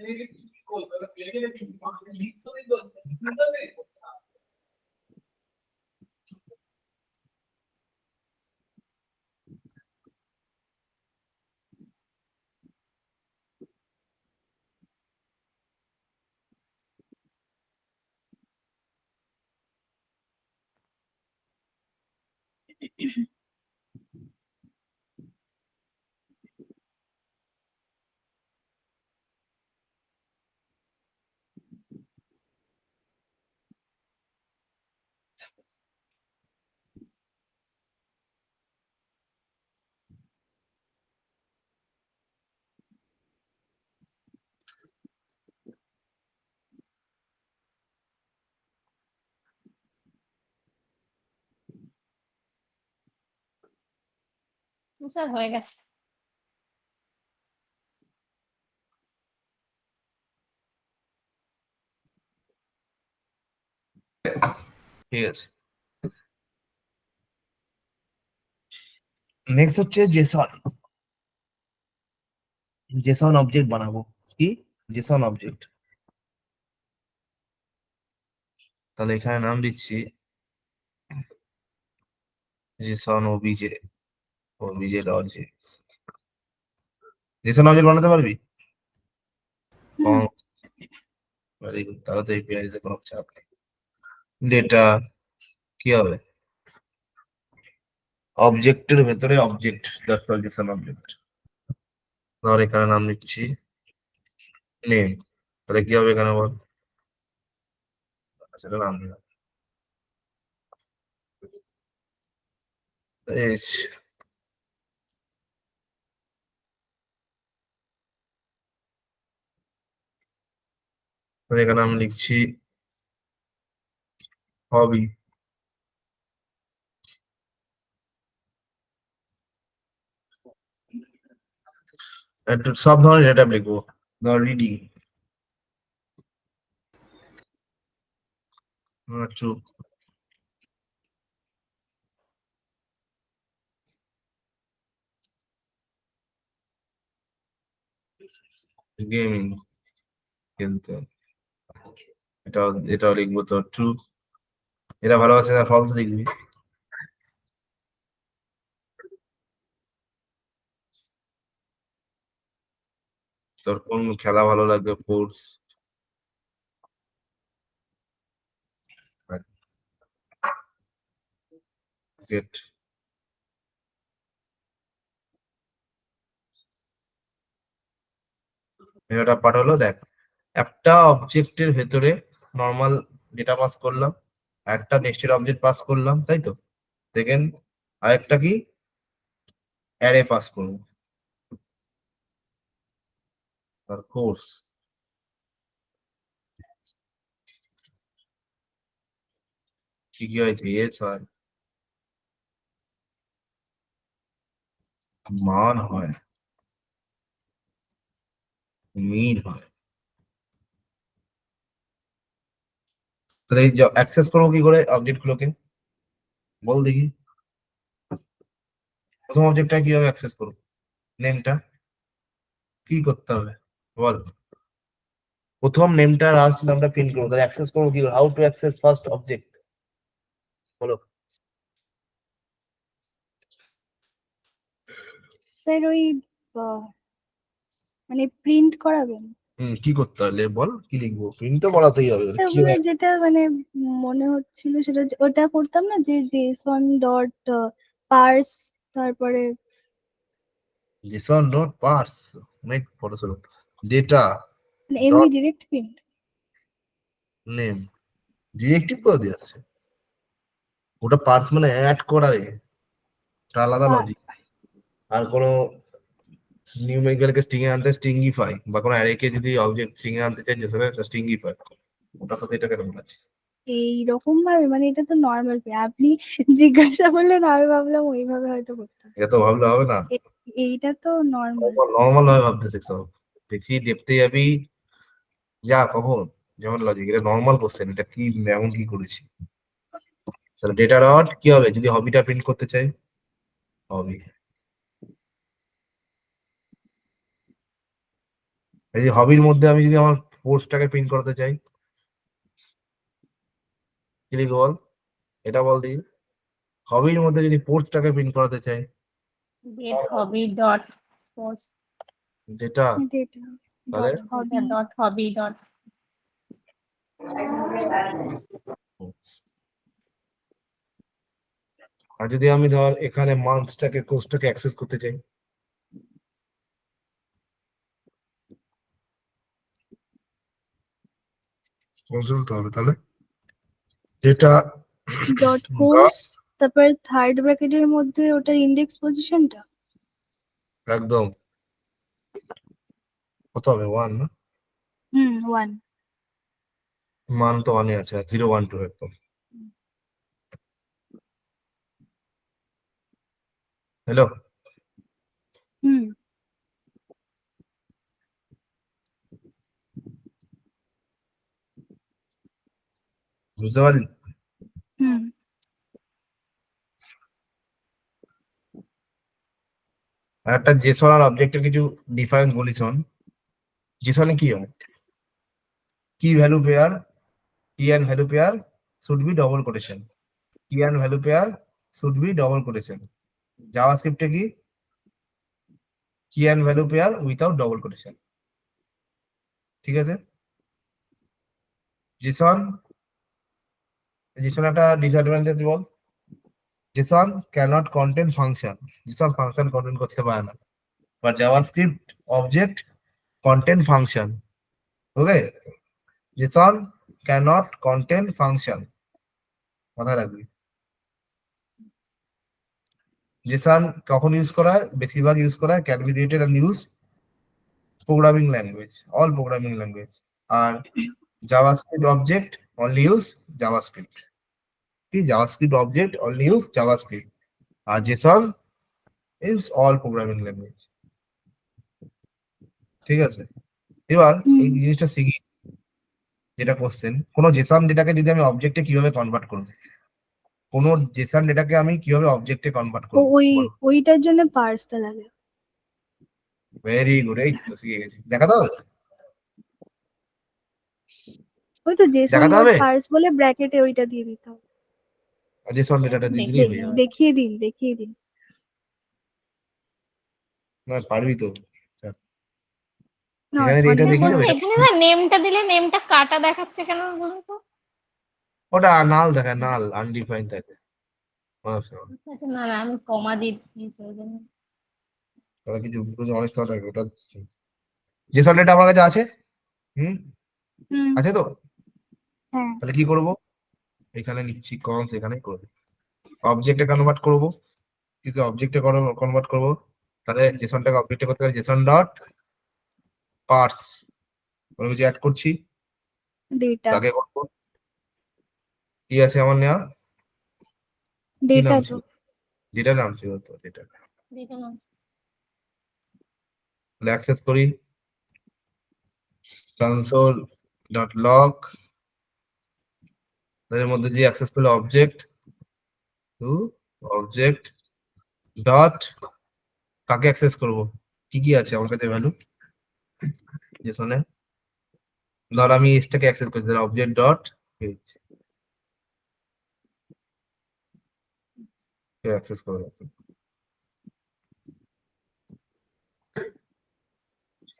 এই কি কল তাহলে ব্যাগে লিখতে দিই তো স্যার হয়ে গেছে। ঠিক আছে, নেক্সট হচ্ছে জেসন। জেসন অবজেক্ট বানাবো। কি জেসন অবজেক্ট? তাহলে এখানে নাম দিচ্ছি Jason OBJ, OBJ dot JS. Jason object বানাতে পারবি? ভেরি গুড, তাহলে তো এপিআই তে কোনো চাপ নেই। ডেটা কি হবে? অবজেক্টের ভেতরে object, that's called JSON object. ধর এখানে নাম দিচ্ছি নেম, তাহলে কি হবে এখানে বল? সেটা নাম দিলাম এজ। এখানে আমি লিখছি হবি। একটু সব ধরনের ডেটা লিখবো, ধর রিডিং, ট্রু, গেমিং, খেলতে, এটাও এটাও লিখবো তো ট্রু। এটা ভালোবাসে না ফলস লিখবি। তোর কোন খেলা ভালো লাগবে, স্পোর্টস। ক্রিকেট। এটা পাঠালো, দেখ একটা অবজেক্টের ভেতরে নর্মাল ডেটা পাস করলাম, একটা নেক্সটের অবজেক্ট পাস করলাম, তাই তো। সেকেন্ড আরেকটা কি অ্যারে পাস করবো, আর কোর্স ঠিকই হয়েছে, এস হয় মান হয়, মিন হয়। তাহলে এই অ্যাক্সেস করবো কি করে অবজেক্ট গুলোকে, বল দেখি। প্রথম অবজেক্টটা কিভাবে অ্যাক্সেস করবো? নেমটা কি করতে হবে বল? প্রথম নেমটা লাস্ট নামটা প্রিন্ট করবো, তাহলে অ্যাক্সেস করবো কি, how to access first object? বলো। স্যার ওই মানে প্রিন্ট করাবেন? কি করতে হবে বল, কি লিখবো? প্রিন্ট তো করাতেই হবে, স্যার কি মানে যেটা মানে মনে হচ্ছিল সেটা ওটা করতাম না, যে জেসন ডট পার্স, তারপরে জেসন ডট পার্স অনেক বড় সরো, ডেটা এমনি ডিরেক্ট প্রিন্ট। নেম ডিরেক্টিভ করে দিয়ে যাচ্ছে, ওটা পার্স মানে অ্যাড করারে, এটা আলাদা লজিক। আর কোনো নিউমেরিক্যালকে স্ট্রিং এ আনতে স্ট্রিংগিফাই, বা কোনো অ্যারেকে যদি অবজেক্ট স্ট্রিং এ আনতে চাই জেসনে স্ট্রিংগিফাই, ওটার সাথে এটা কেন বলাচ্ছিস? এইরকম ভাবে মানে এটা তো নর্মাল, আপনি জিজ্ঞাসা করলেন আমি ভাবলাম ওইভাবে হয়তো করতাম। এটা তো ভাবলে হবে না, এইটা তো নর্মাল। নর্মাল ভাবে ভাবতে শিখতে হবে, বেশি ডেপতে যাবি যা কখন, যেমন লজিক, এটা নর্মাল কোশ্চেন, এটা কি এমন কি করেছি। তাহলে ডেটা ডট কি হবে যদি হবিটা প্রিন্ট করতে চাই, হবি। এই যে হবির মধ্যে আমি যদি আমার পোস্টটাকে প্রিন্ট করতে চাই, কি লিখবো বল, এটা বল দিই। হবির মধ্যে যদি পোস্টটাকে প্রিন্ট করাতে চাই, get hobby dot sports data, data তাহলে ডট হবি। dot hobby dot আর যদি আমি ধর এখানে মান্থসটাকে কোর্সটাকে অ্যাক্সেস করতে চাই, বলতে হবে তাহলে ডেটা ডট কোর্স, তারপর থার্ড ব্র্যাকেটের মধ্যে ওটার ইন্ডেক্স পজিশনটা। একদম কত হবে, 1 না? 1। মান তো 1 আছে, 0 1 2 একদম। হ্যালো, হুম বুঝতে পারলি? হুম আর একটা জেসন আর অবজেক্টের কিছু ডিফারেন্স বলি শোন। জেসনে কি হয়, key value pair, key and value pair should be double quotation, key and value pair should be double quotation. জাভাস্ক্রিপ্টে key and value pair without double quotation, ঠিক আছে? জেসন, জেসন একটা ডিসঅ্যাডভান্টেজ বল, JSON cannot contain function, JSON function contain করতে পারে না, but JavaScript object contain function. Okay, JSON cannot contain function, মাথায় রাখবি। জেসন কখন ইউজ করা হয়, বেশিরভাগ ইউজ করা হয় can be related end use programming language, all programming language. আর JavaScript object only use JavaScript, কি JavaScript object only use JavaScript, আর JSON use all programming language, ঠিক আছে? এবার এই জিনিসটা শিখি, যেটা কোশ্চেন, কোনো জেসন ডেটাকে যদি আমি অবজেক্টে কিভাবে কনভার্ট করব, কোনো জেসন ডেটাকে আমি কিভাবে অবজেক্টে কনভার্ট করব, ওইটার জন্য পার্সটা লাগে। ভেরি গুড, এই তো শিখে গেছি, দেখাতে হবে, ওই তো জেসন দেখাতে ডট হবে, পার্স বলে ব্র্যাকেটে ওইটা দিয়ে দিতে হবে। জেসন ডেটাটা দিয়ে দিলেই হয়ে যাবে। দেখিয়ে দিন দেখিয়ে দিন। না পারবি তো, না এখানে এটা দেখিয়ে দেবে, এখানে না নেমটা দিলে নেমটা কাটা দেখাচ্ছে কেন বলুন তো? ওটা নাল দেখায়, নাল আনডিফাইন থাকে। আচ্ছা আচ্ছা, না না আমি কমা দিয়ে দিয়েছি ওই জন্য। তাহলে কিছু অনেক সময় থাকে ওটা। জেসন ডেটা আমার কাছে আছে, হুম, হুম আছে তো? হ্যাঁ তাহলে কি করব, এখানে নিচ্ছি কনস, এখানে করব, অবজেক্টে কনভার্ট করব, কিছু অবজেক্টে কনভার্ট করব। তাহলে জেসনটাকে অবজেক্টে করতে গেলে জেসন ডট পার্স, কোনো কিছু অ্যাড করছি, ডেটা তাকে করব, কি আছে আমার নেওয়া, কি ডেটা নাম তো ছিল, যেটা নাম ছিল তো এটা, দেখে নাও। তাহলে অ্যাক্সেস করি কনসোল ডট লগ, এর মধ্যে যে অ্যাক্সেস করলে অবজেক্ট টু অবজেক্ট ডট, কাকে অ্যাক্সেস করব, কি কি আছে আমার কাছে ভ্যালু জেসনে, ধর আমি এসটাকে অ্যাক্সেস করছি, অবজেক্ট ডট এজ, অ্যাক্সেস করা যাচ্ছে।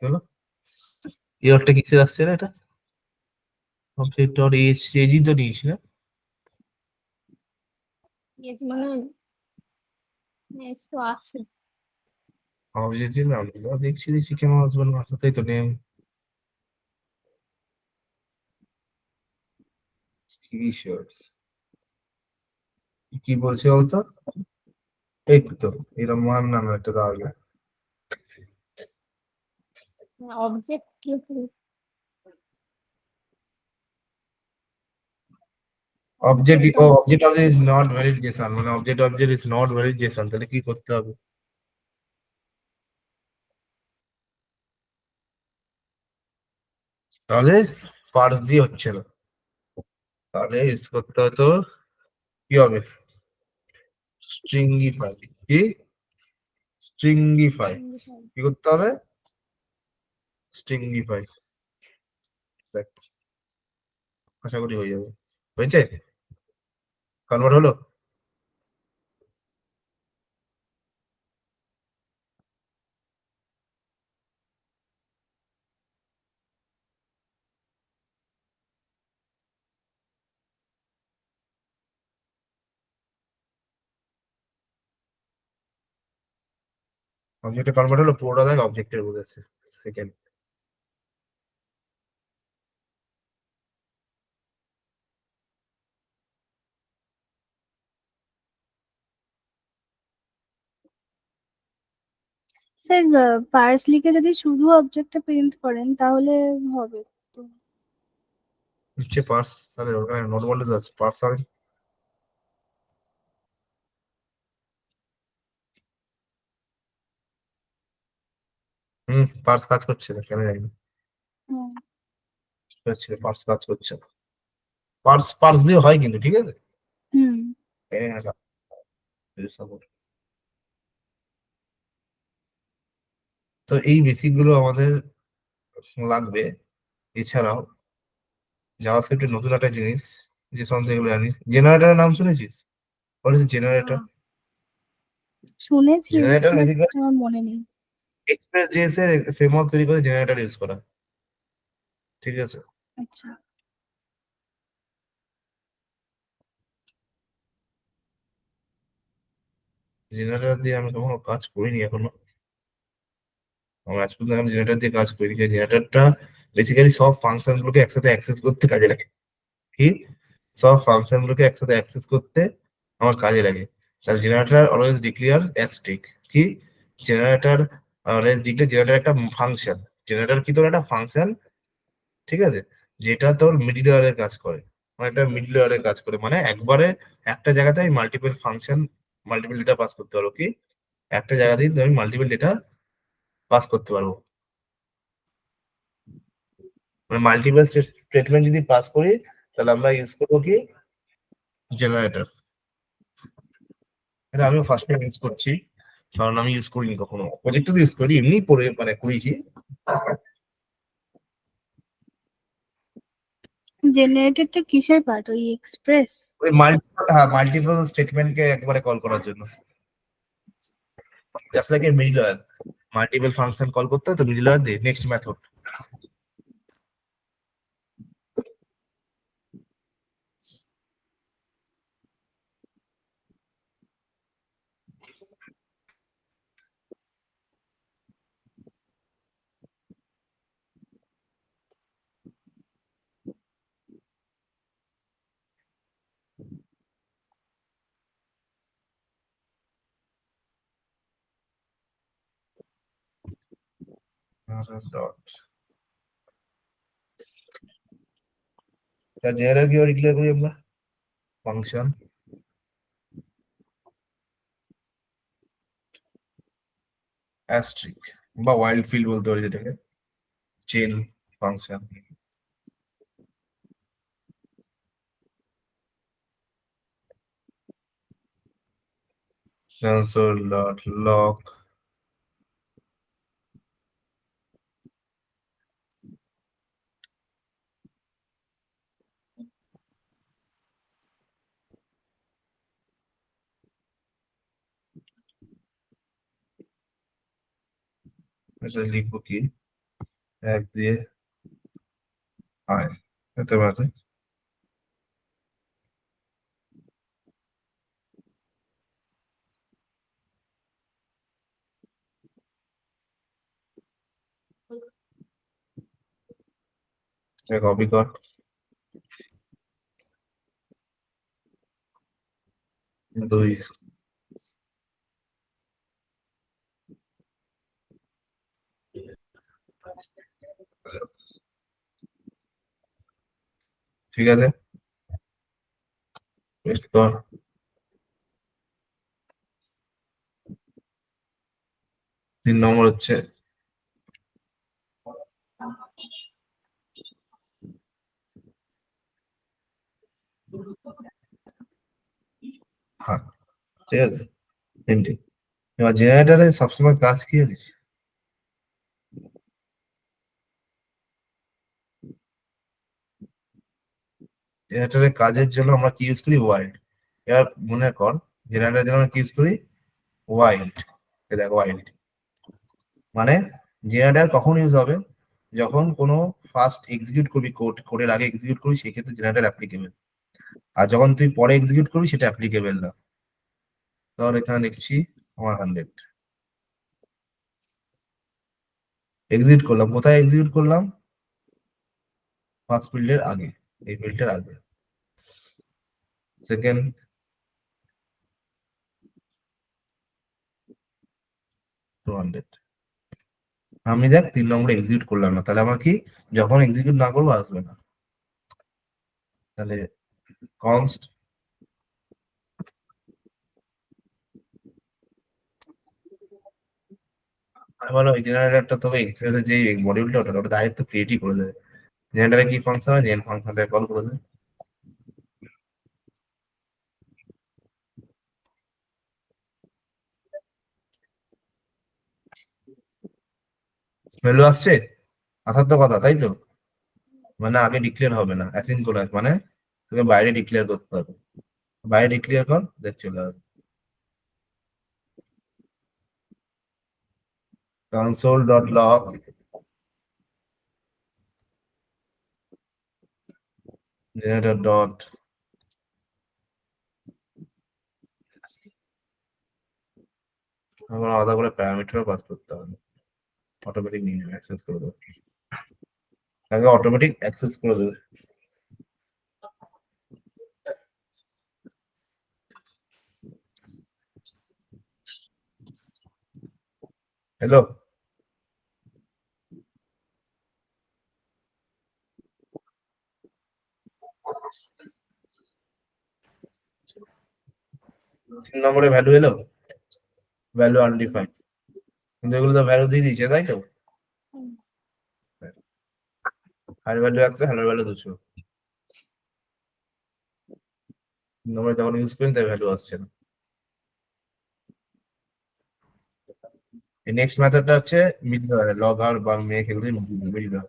হলো এরটা কিসের আসছে না এটা কমপ্লিট ডট এজি তো নিয়েছি না ইয়েস মানে নেক্সট তো আছে। অবজেক্টিভ নাম দেখছি কেন আসবে না আসতেই তো নেম কিশোর কি বলছে বলতো এই তো এরকম মান নাম একটা দেওয়া যায় অবজেক্ট কি object is not valid JSON মানে object is not valid JSON তাহলে কি করতে হবে তাহলে পার্স দিয়ে হচ্ছে না তাহলে ইউজ করতে হয় তো কি হবে স্ট্রিংগিফাই কি স্ট্রিংগিফাই কি করতে হবে স্ট্রিংগিফাই দেখ আশা করি হয়ে যাবে হয়েছে কনভার্ট হলো অবজেক্টে কনভার্ট হলো পুরোটা দেখ অবজেক্টের বুঝেছে সেকেন্ড স্যার পার্স লিখে যদি শুধু অবজেক্টটা প্রিন্ট করেন তাহলে হবে তো। নিচে পার্স তাহলে ওখানে নোট বলতে যাচ্ছে পার্স হবে পার্স কাজ করছে না কেন জানি না হুম। পার্স কাজ করছে না পার্স পার্স দিয়ে হয় কিন্তু ঠিক আছে হুম। হ্যাঁ, support। তো এই বেসিক গুলো আমাদের লাগবে এছাড়াও জাভাস্ক্রিপ্টের নতুন একটা জিনিস যে সম্বন্ধে এগুলো জানিস জেনারেটরের নাম শুনেছিস হোয়াট ইজ জেনারেটর শুনেছি জেনারেটর but বেসিক্যালি আমার মনে নেই। এক্সপ্রেস জেএস এর ফ্রেমওয়ার্ক তৈরি করে জেনারেটর ইউজ করা ঠিক আছে আচ্ছা। জেনারেটর দিয়ে আমি কখনো কাজ করিনি এখনো আমি আজ পর্যন্ত আমি জেনারেটর দিয়ে কাজ করিনি জেনারেটরটা বেসিক্যালি সব ফাংশন গুলোকে একসাথে অ্যাক্সেস করতে কাজে লাগে কি সব ফাংশন গুলোকে একসাথে অ্যাক্সেস করতে আমার কাজে লাগে তাহলে জেনারেটর অলওয়েজ ডিক্লেয়ার অ্যাস্টিক কি জেনারেটর অলওয়েজ ডিক্লেয়ার জেনারেটর একটা ফাংশন জেনারেটর কি তোর একটা ফাংশন ঠিক আছে যেটা তোর মিডল লেয়ারের কাজ করে মানে একটা মিডল লেয়ারের কাজ করে মানে একবারে একটা জায়গাতে আমি multiple function multiple data pass করতে পারবো কি একটা জায়গাতেই আমি মাল্টিপল ডেটা পাস করতে পারবো মানে মাল্টিপল স্টেটমেন্ট যদি পাস করি তাহলে আমরা ইউজ করবো কি জেনারেটর এটা আমিও ফার্স্ট টাইম ইউজ করছি কারণ আমি ইউজ করিনি কখনো প্রজেক্টে তো ইউজ করি এমনি পড়ে মানে করেছি জেনারেটরটা কিসের পার্ট ওই এক্সপ্রেস? ওই মাল্টিপল স্টেটমেন্টকে একবারে কল করার জন্য just like a middle layer multiple function call করতে হয় তো মিডল লেয়ার দিয়ে নেক্সট মেথড ডট তা জেনারেল কিভাবে ডিক্লেয়ার করি আমরা ফাংশন অ্যাস্ট্রিক বা ওয়াইল্ড ফিল্ড বলতে পারি যেটাকে chain function console dot log এটা লিখবো কি 1 দিয়ে আয় এটা আছে কপি কর 2 ঠিক আছে পেস্ট কর 3 নম্বর হচ্ছে হ্যাঁ ঠিক আছে তিনটে এবার জেনারেটরে সবসময় কাজ কি জানিস জেনারেটরের কাজের জন্য আমরা কি ইউজ করি ওয়াইল্ড এবার মনে কর জেনারেটরের জন্য আমরা কি ইউজ করি ওয়াইল্ড দেখ ওয়াইল্ড মানে জেনারেটর কখন ইউজ হবে যখন কোনো ফার্স্ট এক্সিকিউট করবি কোডের আগে এক্সিকিউট করবি সেক্ষেত্রে জেনারেটর অ্যাপ্লিকেবল আর যখন তুই পরে এক্সিকিউট করবি সেটা অ্যাপ্লিকেবল না ধর এখানে লিখছি আমার 100 এক্সিকিউট করলাম কোথায় এক্সিকিউট করলাম ফার্স্ট ফিল্ডের আগে এই ফিল্ডের আগে সেকেন্ড 200 আমি দেখ 3 নম্বরে এক্সিকিউট করলাম না তাহলে আমার কি যখন এক্সিকিউট না করবো আসবে না তাহলে কনস্ট এবার ওই জেনারেটরটা তোকে এক্সেলের যে মডিউলটা ওটা ডাইরেক্ট তো ক্রিয়েটই করে দেবে জেনারেটরে কি ফাংশন আছে জেন ফাংশনটা কল করে দেবে ভ্যালু আসছে আসার তো কথা তাই তো মানে আগে ডিক্লেয়ার হবে না অ্যাসিনক্রোনাস মানে তোকে বাইরে ডিক্লেয়ার করতে হবে বাইরে ডিক্লেয়ার কর দেখ চলে আসবে console.log generator dot আমরা আলাদা করে প্যারামিটারও পাস করতে হবে অটোমেটিক নিয়ে নেবে অ্যাক্সেস করে দেবে আগে অটোমেটিক অ্যাক্সেস করে দেবে হ্যালো 3 নম্বরে ভ্যালু এলো ভ্যালু আনডিফাইন্ড কিন্তু এগুলো তো ভ্যালু দিয়ে দিয়েছে তাই তো হার ভ্যালু 100 হার ভ্যালু 200 নম্বরে যখন ইউজ করি তাই ভ্যালু আসছে না নেক্সট মেথডটা হচ্ছে মিডলওয়্যার লগআর বা মেক এগুলো মিডলওয়্যার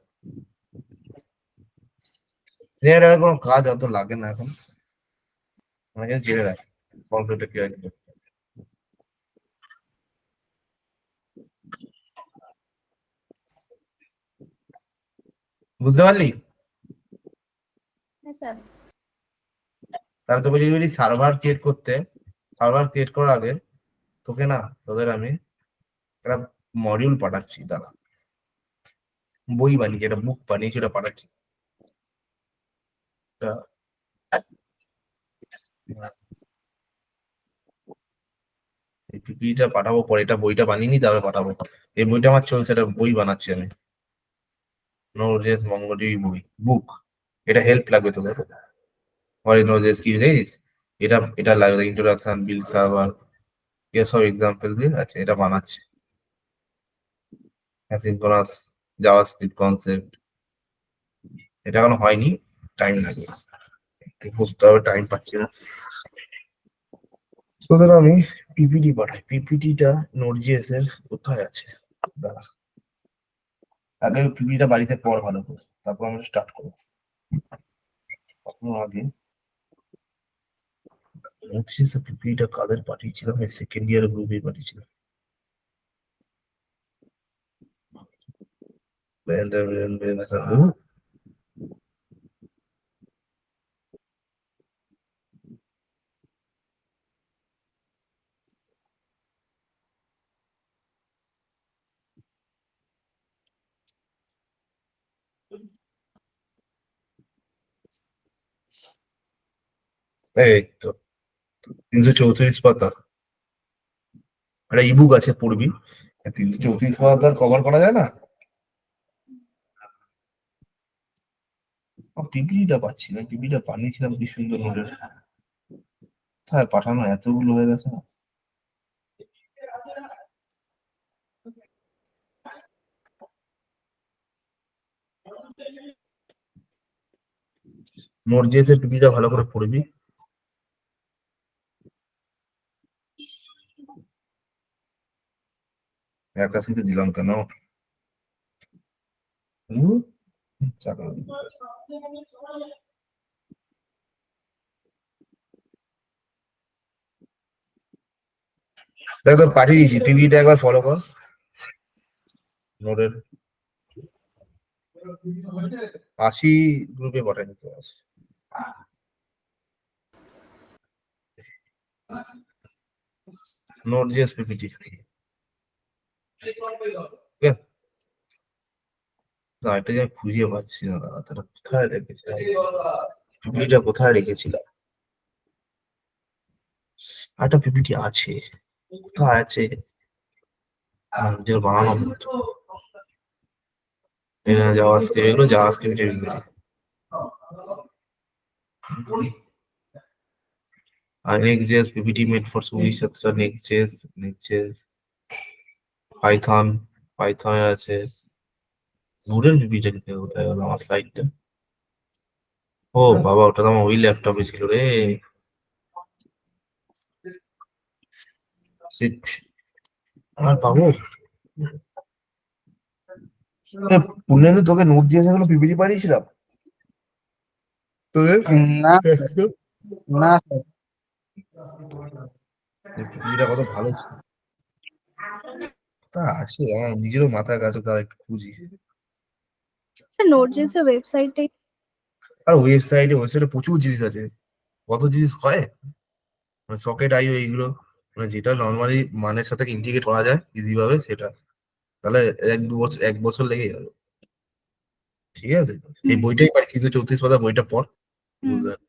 জেনারেটরের কোনো কাজ অত লাগে না এখন আমাকে জেনে রাখ কনসেপ্টটা কি আছে বুঝতে পারলি হ্যাঁ স্যার তাহলে তোকে যদি সার্ভার ক্রিয়েট করতে সার্ভার ক্রিয়েট করার আগে তোকে না তোদের আমি একটা মডিউল পাঠাচ্ছি দাঁড়া বই বানিয়ে যেটা বুক বানিয়ে সেটা পাঠাচ্ছি এই পিপিটা পাঠাবো পরে এটা বইটা বানিয়ে নি তারপরে পাঠাবো এই বইটা আমার চলছে এটা বই বানাচ্ছি আমি নোজেস মঙ্গোডিবি বই বুক এটা হেল্প লাগবে তোদের পরে নোজেস কি জানিস এটা এটা লাগবে ইন্ট্রোডাকশন বিল সার্ভার এসব এক্সাম্পল দিয়ে আছে এটা বানাচ্ছি অ্যাসিনক্রোনাস জাভাস্ক্রিপ্ট কনসেপ্ট এটা এখনো হয়নি টাইম লাগবে বুঝতে হবে টাইম পাচ্ছি না তোদের আমি পিপিটি পাঠাই পিপিটিটা নোটজিএস এর কোথায় আছে দাঁড়া আগে পিপিটিটা বাড়িতে পড় ভালো করে তারপর আমরা স্টার্ট করবো আগে নোটজিএস এর পিপিটিটা কাদের পাঠিয়েছিলাম এই সেকেন্ড ইয়ার গ্রুপে পাঠিয়েছিলাম এই তো 334 পাতা, একটা ইবুক আছে পড়বি। 334 পাতা কভার করা যায় না। পিপিটা পাচ্ছি না, পিপিটা বানিয়েছিলাম কি সুন্দর নোটের, কোথায় পাঠানো, এতগুলো হয়ে গেছে না। নোট দিয়েছে, পিপিটা ভালো করে পড়বি। একাশিতে দিলাম কেন? হুম, চাকরি। দেখ তোর পাঠিয়ে দিয়েছি, পিপিটা একবার ফলো কর নোটের। 80 গ্রুপে পাঠাই দিতে হবে। Note GS PPT. না, এটা আমি খুঁজে পাচ্ছি না, তারা কোথায় রেখেছিলাম, পিপিটিটা কোথায় রেখেছিলাম। একটা পিপিটি আছে, কোথায় আছে, যে বানানো হতো। এরা জাভাস্ক্রিপ্ট, এগুলো JavaScript R Next.js PPT made for Sui Satra, Next.js, Python আছে। নোডের পিপিটা কোথায় গেল আমার স্লাইডটা? ও বাবা, ওটা তো আমার ওই ল্যাপটপে ছিল রে। Shit, আর পাবো? পুণ্যেন্দু, তোকে নোট দিয়ে সেগুলো পিপিটি পাঠিয়েছিলাম তোদের। না না স্যার, পিপিটিটা কত ভালো ছিল, তা আছে আমার নিজেরও মাথায় কাছে, তার একটু খুঁজি। স্যার নোটজেসের ওয়েবসাইটে আর ওয়েবসাইটে প্রচুর জিনিস আছে, কত জিনিস হয়, মানে সকেট আইও এইগুলো, মানে যেটা নর্মালি মানের সাথে ইন্টিগ্রেট করা যায় ইজি ভাবে, সেটা তাহলে 1-2 বছর লেগে যাবে। ঠিক আছে, এই বইটাই পাই, 334 পাতা বইটা পড়, বুঝতে পারবি।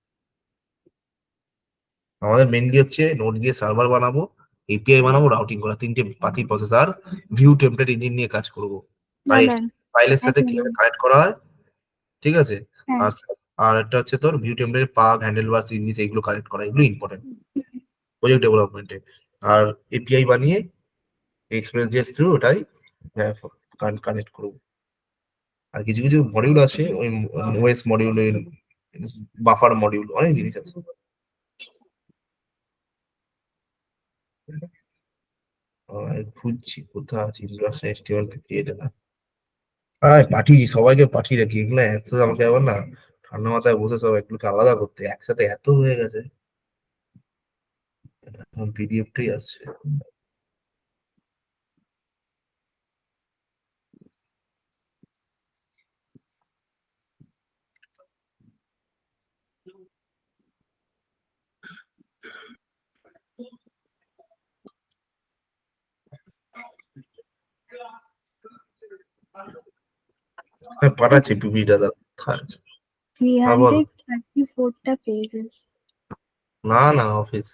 আমাদের মেনলি হচ্ছে নোট দিয়ে সার্ভার বানাবো, এপিআই বানাবো, রাউটিং করা, 3টে পাতি প্রসেসর, ভিউ টেমপ্লেট ইঞ্জিন নিয়ে কাজ করবো। আর ম্যাম, ফাইলের সাথে এক কিভাবে মিনিট। কানেক্ট করা হয়, ঠিক আছে। হ্যাঁ। আর আর একটা হচ্ছে তোর view template, pug, handlebar, series, এইগুলো কানেক্ট করা, এগুলো ইম্পর্টেন্ট প্রজেক্ট ডেভেলপমেন্টে। আর এপিআই বানিয়ে এক্সপ্রেস জেস থ্রু ওটাই কানেক্ট করবো। আর কিছু কিছু মডিউল আছে, ওই ওএস মডিউলের, বাফার মডিউল, অনেক জিনিস আছে। খুঁজছি কোথায় আছে ইন্ডাস্ট্রি এসটিএমএল ক্রিয়েট না। পাঠিয়ে সবাইকে পাঠিয়ে রাখি এগুলো, এত আমাকে আবার না ঠান্ডা মাথায় বসে সব এগুলোকে আলাদা করতে, একসাথে এত হয়ে গেছে, পিডিএফটাই আসছে। হ্যাঁ, পাঠাচ্ছি পিপিটা, কোথায় আছে? 334টা পেজেস। না না, অফিস